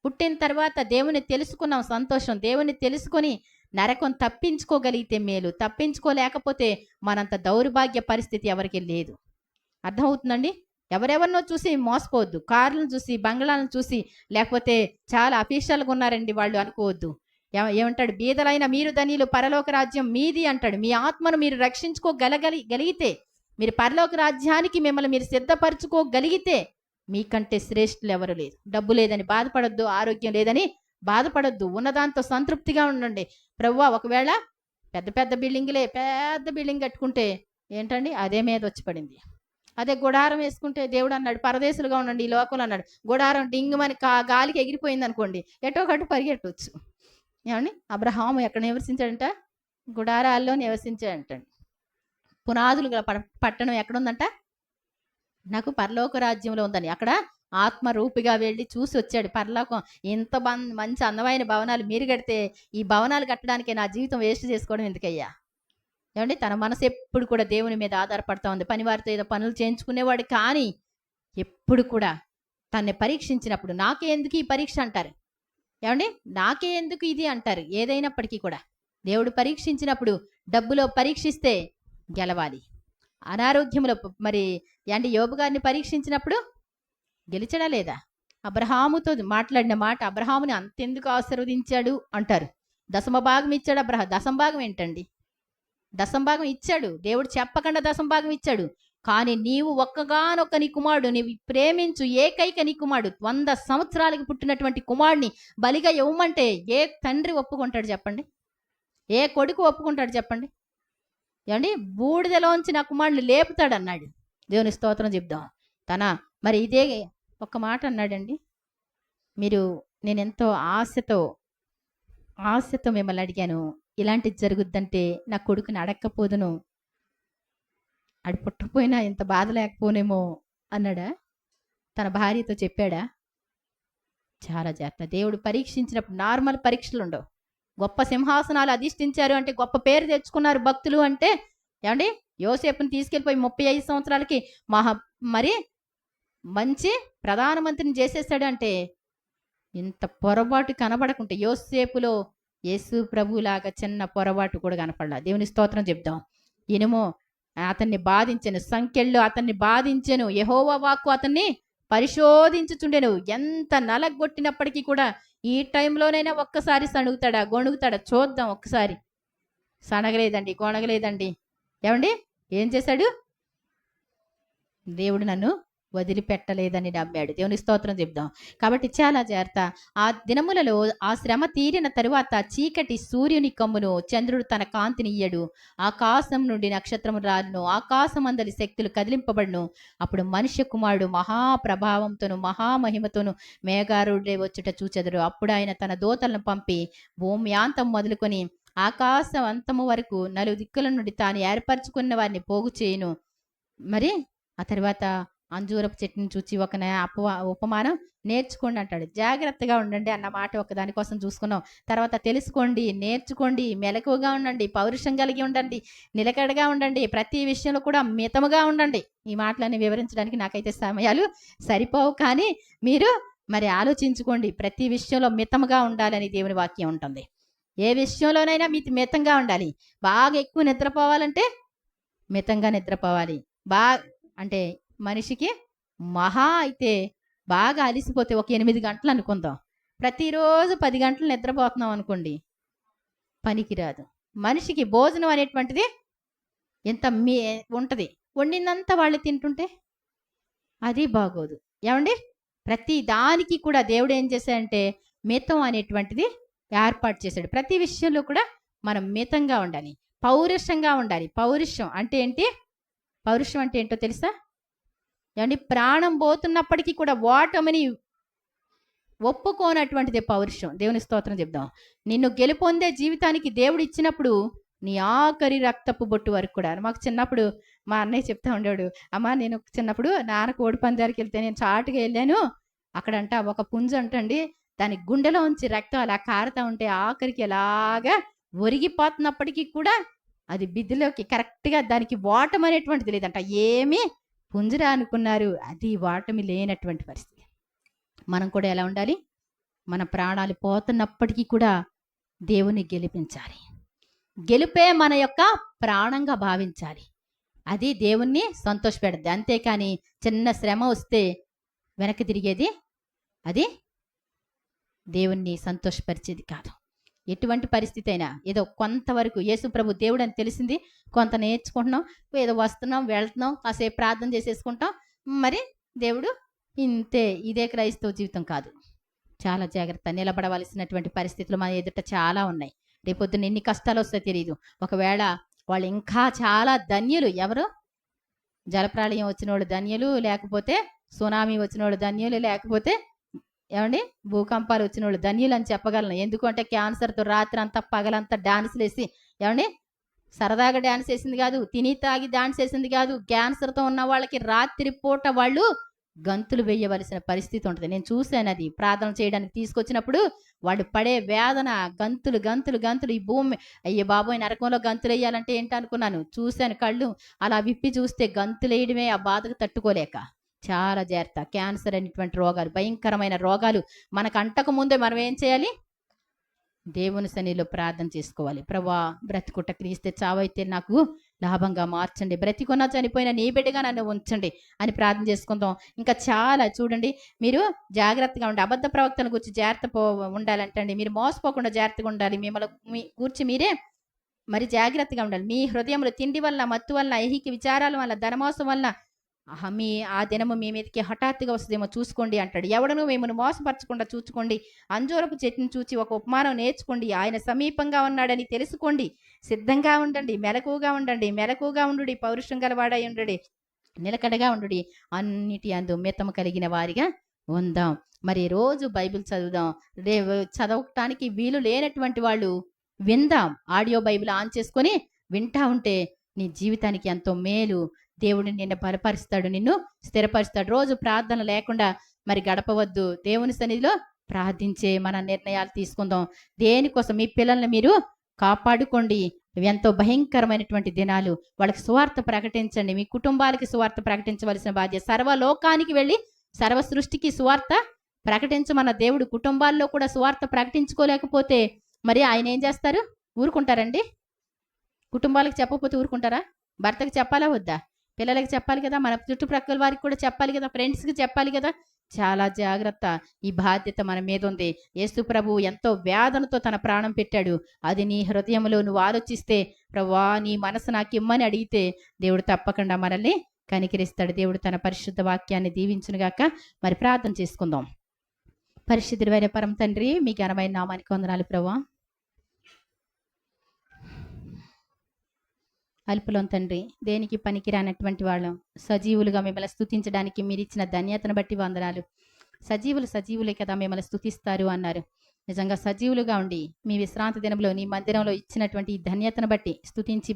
పుట్టిన తర్వాత దేవుని తెలుసుకున్నాం, సంతోషం. దేవుని తెలుసుకొని నరకం తప్పించుకోగలిగితే మేలు. తప్పించుకోలేకపోతే మనంత దౌర్భాగ్య పరిస్థితి ఎవరికి లేదు. అర్థమవుతుందండి? ఎవరెవరినో చూసి మోసపోవద్దు. కార్లను చూసి, బంగ్లాలను చూసి, లేకపోతే చాలా అఫీషియల్గా ఉన్నారండి వాళ్ళు అనుకోవద్దు. ఏమంటాడు? బీదలైన మీరు ధనియులు, పరలోక రాజ్యం మీది అంటాడు. మీ ఆత్మను మీరు రక్షించుకోగలిగితే, మీరు పరలోక రాజ్యానికి మిమ్మల్ని మీరు సిద్ధపరచుకోగలిగితే మీకంటే శ్రేష్ఠులు ఎవరు లేదు. డబ్బు లేదని బాధపడొద్దు, ఆరోగ్యం లేదని బాధపడొద్దు, ఉన్నదాంతో సంతృప్తిగా ఉండండి. ప్రభువా, ఒకవేళ పెద్ద పెద్ద బిల్డింగ్లే, పెద్ద బిల్డింగ్ కట్టుకుంటే ఏంటండి, అదే మీద వచ్చి పడింది. అదే గుడారం వేసుకుంటే దేవుడు అన్నాడు పరదేశులుగా ఉండండి ఈ లోకంలో అన్నాడు. గుడారం డింగుమని గాలికి ఎగిరిపోయింది అనుకోండి, ఎటో కట్టు పరిగెట్టవచ్చు. ఏమండి, అబ్రహాము ఎక్కడ నివసించాడంట? గుడారాల్లో నివసించాడంటండి. పునాదులు పట్టణం ఎక్కడుందంట? నాకు పరలోక రాజ్యంలో ఉందని. అక్కడ ఆత్మరూపిగా వెళ్ళి చూసి వచ్చాడు. పరలోకం ఇంత మంచి అందమైన భవనాలు మీరు కడితే, ఈ భవనాలు కట్టడానికి నా జీవితం వేస్ట్ చేసుకోవడం ఎందుకయ్యా? ఏమండి, తన మనసు ఎప్పుడు కూడా దేవుని మీద ఆధారపడతా ఉంది. పనివారితో ఏదో పనులు చేయించుకునేవాడు, కానీ ఎప్పుడు కూడా తన్ని పరీక్షించినప్పుడు నాకే ఎందుకు ఈ పరీక్ష అంటారు. ఏమండి, నాకే ఎందుకు ఇది అంటారు. ఏదైనప్పటికీ కూడా దేవుడు పరీక్షించినప్పుడు, డబ్బులో పరీక్షిస్తే గెలవాలి. అనారోగ్యంలో మరి అంటే యోబు గారిని పరీక్షించినప్పుడు గెలిచడా లేదా? అబ్రహాముతో మాట్లాడిన మాట, అబ్రహాముని అంతెందుకు ఆశీర్వదించాడు అంటారు. దశమభాగం ఇచ్చాడు దశంభాగం ఏంటండి? దశంభాగం ఇచ్చాడు దేవుడు, చెప్పకుండా దశంభాగం ఇచ్చాడు. కానీ నీవు ఒక్కగానొక్క నీ కుమారుడు, నీవు ప్రేమించు ఏకైక నీ కుమారుడు, 100 సంవత్సరాలకు పుట్టినటువంటి కుమారుడిని బలిగా ఇవ్వమంటే ఏ తండ్రి ఒప్పుకుంటాడు చెప్పండి? ఏ కొడుకు ఒప్పుకుంటాడు చెప్పండి? ఏమండి, బూడిదలోంచి నా కుమారుడిని లేపుతాడు అన్నాడు. దేవుని స్తోత్రం చెప్దాం. మరి ఇదే ఒక్క మాట అన్నాడండి. నేనెంతో ఆశతో మిమ్మల్ని అడిగాను, ఇలాంటిది జరుగుద్దంటే నా కొడుకుని అడక్కపోదును, ఆడు పుట్టకపోయినా ఇంత బాధ లేకపోనేమో అన్నాడా? తన భార్యతో చెప్పాడా? చాలా జాగ్రత్త. దేవుడు పరీక్షించినప్పుడు నార్మల్ పరీక్షలు ఉండవు. గొప్ప సింహాసనాలు అధిష్ఠించారు అంటే, గొప్ప పేరు తెచ్చుకున్నారు భక్తులు అంటే, ఏమండి యోసేపుని తీసుకెళ్ళిపోయి 35 సంవత్సరాలకి మరి మంచి ప్రధానమంత్రిని చేసేసాడు అంటే, ఇంత పొరపాటు కనబడకుంటే యోసేపులో యేసు ప్రభులాగా చిన్న పొరపాటు కూడా కనపడలా. దేవుని స్తోత్రం చెప్దాం. ఇనుము అతన్ని బాధించెను, సంఖ్యల్లో అతన్ని బాధించెను, యెహోవా వాక్కు అతన్ని పరిశోధించుచుండెను. ఎంత నలగొట్టినప్పటికీ కూడా ఈ టైంలోనైనా ఒక్కసారి గొణుగుతాడా చూద్దాం. ఒక్కసారి సనగలేదండి, గొనగలేదండి. ఏమండి, ఏం చేశాడు? దేవుడు నన్ను వదిలిపెట్టలేదని నమ్మాడు. దేవుని స్తోత్రం చెప్దాం. కాబట్టి చాలా జాగ్రత్త. ఆ దినములలో ఆ శ్రమ తీరిన తరువాత చీకటి సూర్యుని కమ్మును, చంద్రుడు తన కాంతిని ఇయ్యడు, ఆకాశం నుండి నక్షత్రము రాలును, ఆకాశం అందరి శక్తులు కదిలింపబడును. అప్పుడు మనుష్య కుమారుడు మహాప్రభావంతోను మహామహిమతోను మేఘారుడే వచ్చుట చూచెదరు. అప్పుడు ఆయన తన దూతలను పంపి భూమి అంతం మొదలుకొని ఆకాశం అంతము వరకు 4 దిక్కుల నుండి తాను ఏర్పరచుకున్న వారిని పోగు చేయును. మరి ఆ తర్వాత అంజూరపు చెట్టుని చూచి ఒక ఉపమానం నేర్చుకోండి అంటాడు. జాగ్రత్తగా ఉండండి అన్న మాట ఒకదానికోసం చూసుకున్నాం. తర్వాత తెలుసుకోండి, నేర్చుకోండి, మెలకువగా ఉండండి, పౌరుషం కలిగి ఉండండి, నిలకడగా ఉండండి, ప్రతి విషయంలో కూడా మితముగా ఉండండి. ఈ మాటలన్నీ వివరించడానికి నాకైతే సమయాలు సరిపోవు, కానీ మీరు మరి ఆలోచించుకోండి. ప్రతి విషయంలో మితముగా ఉండాలని దేవుని వాక్యం ఉంటుంది. ఏ విషయంలోనైనా మితంగా ఉండాలి. బాగా ఎక్కువ నిద్రపోవాలంటే మితంగా నిద్రపోవాలి. అంటే మనిషికి మహా అయితే బాగా అలిసిపోతే ఒక 8 గంటలు అనుకుందాం. ప్రతిరోజు 10 గంటలు నిద్రపోతున్నాం అనుకోండి, పనికిరాదు. మనిషికి భోజనం అనేటువంటిది ఎంత ఉంటుంది, వండిందంతా వాళ్ళు తింటుంటే అది బాగోదు. ఏమండి, ప్రతి దానికి కూడా దేవుడు ఏం చేశాడంటే మితం అనేటువంటిది ఏర్పాటు చేశాడు. ప్రతి విషయంలో కూడా మనం మితంగా ఉండాలి, పౌరుషంగా ఉండాలి. పౌరుషం అంటే ఏంటి? పౌరుషం అంటే ఏంటో తెలుసా? ఏమండి, ప్రాణం పోతున్నప్పటికీ కూడా ఓటమిని ఒప్పుకోనటువంటిదే పౌరుషం. దేవుని స్తోత్రం చెప్దాం. నిన్ను గెలుపొందే జీవితానికి దేవుడు ఇచ్చినప్పుడు నీ ఆఖరి రక్తపు బొట్టు వరకు కూడా. మాకు చిన్నప్పుడు మా అన్నయ్య చెప్తా ఉండేవాడు, అమ్మ నేను చిన్నప్పుడు నాన్న కోడి పందానికి వెళ్తే నేను చాటుగా వెళ్ళాను, అక్కడంట ఒక పుంజు అంటండి దాని గుండెలో ఉంచి రక్తం అలా కారుతా ఉంటే ఆఖరికి ఎలాగా ఒరిగిపోతున్నప్పటికీ కూడా అది బిద్దులోకి కరెక్ట్గా దానికి ఓటమి అనేటువంటిది లేదంట. ఏమి పుంజురా అనుకున్నారు, అది ఓటమి లేనటువంటి పరిస్థితి. మనం కూడా ఎలా ఉండాలి? మన ప్రాణాలు పోతున్నప్పటికీ కూడా దేవుని గెలిపించాలి. గెలుపే మన యొక్క ప్రాణంగా భావించాలి. అది దేవుణ్ణి సంతోషపెడద్ది. అంతేకాని చిన్న శ్రమ వస్తే వెనక్కి తిరిగేది అది దేవుణ్ణి సంతోషపరిచేది కాదు. ఎటువంటి పరిస్థితి అయినా ఏదో కొంతవరకు యేసు ప్రభు దేవుడు అని తెలిసింది, కొంత నేర్చుకుంటున్నాం, ఏదో వస్తున్నాం వెళ్తున్నాం, కాసేపు ప్రార్థన చేసేసుకుంటాం, మరి దేవుడు ఇంతే. ఇదే క్రైస్తవ జీవితం కాదు. చాలా జాగ్రత్త. నిలబడవలసినటువంటి పరిస్థితులు మన ఎదుట చాలా ఉన్నాయి. రేపొద్దున ఎన్ని కష్టాలు వస్తాయో తెలియదు. ఒకవేళ వాళ్ళు ఇంకా చాలా ధన్యులు. ఎవరు? జలప్రాళయం వచ్చిన వాళ్ళు ధన్యులు, లేకపోతే సునామీ వచ్చిన వాళ్ళు ధన్యులు, లేకపోతే ఏమండి భూకంపాలు వచ్చిన వాళ్ళు ధన్యులు అని చెప్పగలను. ఎందుకంటే క్యాన్సర్తో రాత్రి అంతా పగలంతా డాన్సులు వేసి, ఏమండి సరదాగా డాన్స్ వేసింది కాదు, తిని తాగి డాన్స్ వేసింది కాదు. క్యాన్సర్తో ఉన్న వాళ్ళకి రాత్రి పూట వాళ్ళు గంతులు వేయవలసిన పరిస్థితి ఉంటుంది. నేను చూశాను, అది ప్రార్థన చేయడానికి తీసుకొచ్చినప్పుడు వాడు పడే వేదన, గంతులు గంతులు గంతులు. ఈ భూమి అయ్యే బాబోయ్ నరకంలో గంతులు వేయాలంటే ఏంటనుకున్నాను. చూశాను, కళ్ళు అలా విప్పి చూస్తే గంతులు వేయడమే ఆ బాధకు తట్టుకోలేక. చాలా జాగ్రత్త. క్యాన్సర్ అనేటువంటి రోగాలు, భయంకరమైన రోగాలు మనకు అంటక ముందే మనం ఏం చేయాలి? దేవుని సన్నిధిలో ప్రార్థన చేసుకోవాలి. ప్రభా, బ్రతికుట క్రీస్తే, చావైతే నాకు లాభంగా మార్చండి, బ్రతికున్నా చనిపోయినా నీ బిడ్డగా నన్ను ఉంచండి అని ప్రార్థన చేసుకుందాం. ఇంకా చాలా చూడండి, మీరు జాగ్రత్తగా ఉండి అబద్ధ ప్రవక్తల గురించి జాగ్రత్త ఉండాలంటండి. మీరు మోసపోకుండా జాగ్రత్తగా ఉండాలి. మిమ్మల్ని గురించి మీరే మరి జాగ్రత్తగా ఉండాలి. మీ హృదయంలో తిండి వల్ల, మత్తు వల్ల, ఐహిక విచారాల వల్ల, ధనమోసం వల్ల మీ ఆ దినము మీ మీదకి హఠాత్తుగా వస్తుందేమో చూసుకోండి అంటాడు. ఎవడను మిమ్మల్ని మోసపరచకుండా చూసుకోండి. అంజూరపు చెట్టును చూచి ఒక ఉపమానం నేర్చుకోండి. ఆయన సమీపంగా ఉన్నాడని తెలుసుకోండి. సిద్ధంగా ఉండండి, మెలకుగా ఉండండి. మెలకుగా ఉండుడి, పౌరుషం గలవాడై ఉండుడి, నిలకడగా ఉండుడి, అన్నిటి అందు మితము కలిగిన వారిగా ఉందాం. మరి రోజు బైబిల్ చదువుదాం. చదవటానికి వీలు లేనటువంటి వాళ్ళు విందాం. ఆడియో బైబిల్ ఆన్ చేసుకొని వింటా ఉంటే నీ జీవితానికి ఎంతో మేలు. దేవుడు నిన్ను బలపరుస్తాడు, నిన్ను స్థిరపరుస్తాడు. రోజు ప్రార్థన లేకుండా మరి గడపవద్దు. దేవుని సన్నిధిలో ప్రార్థించే మన నిర్ణయాలు తీసుకుందాం. దేనికోసం? మీ పిల్లల్ని మీరు కాపాడుకోండి. ఎంతో భయంకరమైనటువంటి దినాలు. వాళ్ళకి సువార్త ప్రకటించండి. మీ కుటుంబాలకి సువార్త ప్రకటించవలసిన బాధ్యత. సర్వలోకానికి వెళ్ళి సర్వ సృష్టికి సువార్త ప్రకటించమన్న దేవుడు కుటుంబాల్లో కూడా సువార్త ప్రకటించుకోలేకపోతే మరి ఆయన ఏం చేస్తారు? ఊరుకుంటారండి? కుటుంబాలకు చెప్పకపోతే ఊరుకుంటారా? భర్తకి చెప్పాలా వద్దా? పిల్లలకి చెప్పాలి కదా, మన చుట్టుప్రక్కల వారికి కూడా చెప్పాలి కదా, ఫ్రెండ్స్కి చెప్పాలి కదా. చాలా జాగ్రత్త. ఈ బాధ్యత మన మీద ఉంది. యేసు ప్రభు ఎంతో వేదనతో తన ప్రాణం పెట్టాడు. అది నీ హృదయంలో నువ్వు ఆలోచిస్తే, ప్రభువా నీ మనసు నాకు ఇమ్మని అడిగితే దేవుడు తప్పకుండా మనల్ని కనికరిస్తాడు. దేవుడు తన పరిశుద్ధ వాక్యాన్ని దీవించునుగాక. మరి ప్రార్థన చేసుకుందాం. పరిశుద్ధుడైన పరమ తండ్రి, మీ ఘనమైన నామానికి వందనాలు ప్రభువా. అల్పులం తండ్రి, దేనికి పనికిరానటువంటి వాళ్ళం సజీవులుగా మిమ్మల్ని స్తుతించడానికి మీరు ఇచ్చిన ధన్యతను బట్టి వందనాలు. సజీవులే కదా మిమ్మల్ని స్తుతిస్తారు అన్నారు. నిజంగా సజీవులుగా ఉండి మీ విశ్రాంతి దినంలో నీ మందిరంలో ఇచ్చినటువంటి ఈ ధన్యతను బట్టి స్తుతించి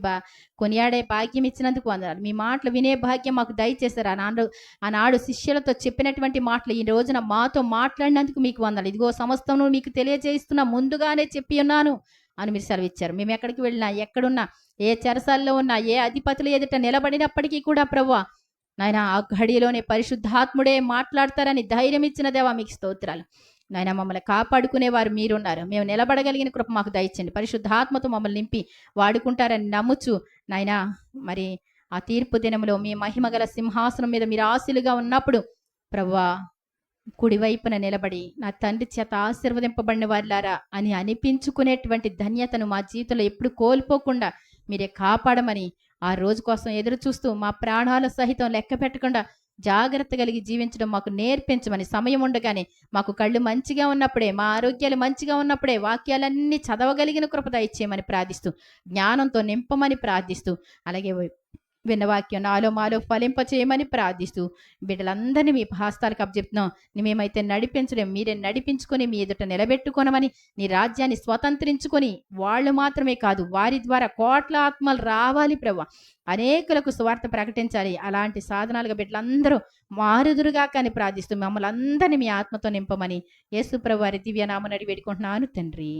కొనియాడే భాగ్యం ఇచ్చినందుకు వందనాలు. మీ మాటలు వినే భాగ్యం మాకు దయచేశారు. ఆనాడు శిష్యులతో చెప్పినటువంటి మాటలు ఈ రోజున మాతో మాట్లాడినందుకు మీకు వందనాలు. ఇదిగో సమస్తమును మీకు తెలియజేస్తున్నా, ముందుగానే చెప్పి ఉన్నాను అని మీరు సెలవిచ్చారు. మేము ఎక్కడికి వెళ్ళినా, ఎక్కడున్నా, ఏ చెరసాల్లో ఉన్నా, ఏ అధిపతులు ఎదుట నిలబడినప్పటికీ కూడా ప్రభువా నాయన ఆ ఘడిలోనే పరిశుద్ధాత్ముడే మాట్లాడతారని ధైర్యం ఇచ్చిన దేవా మీకు స్తోత్రాలు. నాయన మమ్మల్ని కాపాడుకునేవారు మీరున్నారు. మేము నిలబడగలిగిన కృప మాకు దయచండి. పరిశుద్ధాత్మతో మమ్మల్ని నింపి వాడుకుంటారని నమ్ముచు నాయన మరి ఆ తీర్పు దినంలో మీ మహిమగల సింహాసనం మీద మీరు ఆశీలుగా ఉన్నప్పుడు ప్రభువా కుడివైపున నిలబడి నా తండ్రి చేత ఆశీర్వదింపబడిన వారిలారా అని అనిపించుకునేటువంటి ధన్యతను మా జీవితంలో ఎప్పుడు కోల్పోకుండా మీరే కాపాడమని ఆ రోజు కోసం ఎదురు చూస్తూ మా ప్రాణాల సహితం లెక్క పెట్టకుండా జాగ్రత్త కలిగి జీవించడం మాకు నేర్పించమని, సమయం ఉండగానే మాకు కళ్ళు మంచిగా ఉన్నప్పుడే, మా ఆరోగ్యాలు మంచిగా ఉన్నప్పుడే వాక్యాలన్నీ చదవగలిగిన కృప దయచేయమని ప్రార్థిస్తూ, జ్ఞానంతో నింపమని ప్రార్థిస్తూ, అలాగే విన్న వాక్యం నాలో మాలో ఫలింప చేయమని ప్రార్థిస్తూ, బిడ్డలందరినీ మీ హస్తాలకు అప్పచెప్తున్నాం. మేమైతే నడిపించలేం, మీరే నడిపించుకొని మీ ఎదుట నిలబెట్టుకొనమని, నీ రాజ్యాన్ని స్వతంత్రించుకొని వాళ్ళు మాత్రమే కాదు, వారి ద్వారా కోట్ల ఆత్మలు రావాలి ప్రభు, అనేకులకు సువార్త ప్రకటించాలి. అలాంటి సాధనాలుగా బిడ్డలందరూ మారుదురుగా కానీ ప్రార్థిస్తూ మమ్మల్ని అందరినీ మీ ఆత్మతో నింపమని యేసు ప్రభు వారి దివ్యనామమున అడిగి వేడుకుంటున్నాను తండ్రి.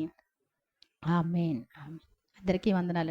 ఆమేన్. అందరికీ వందనాలు.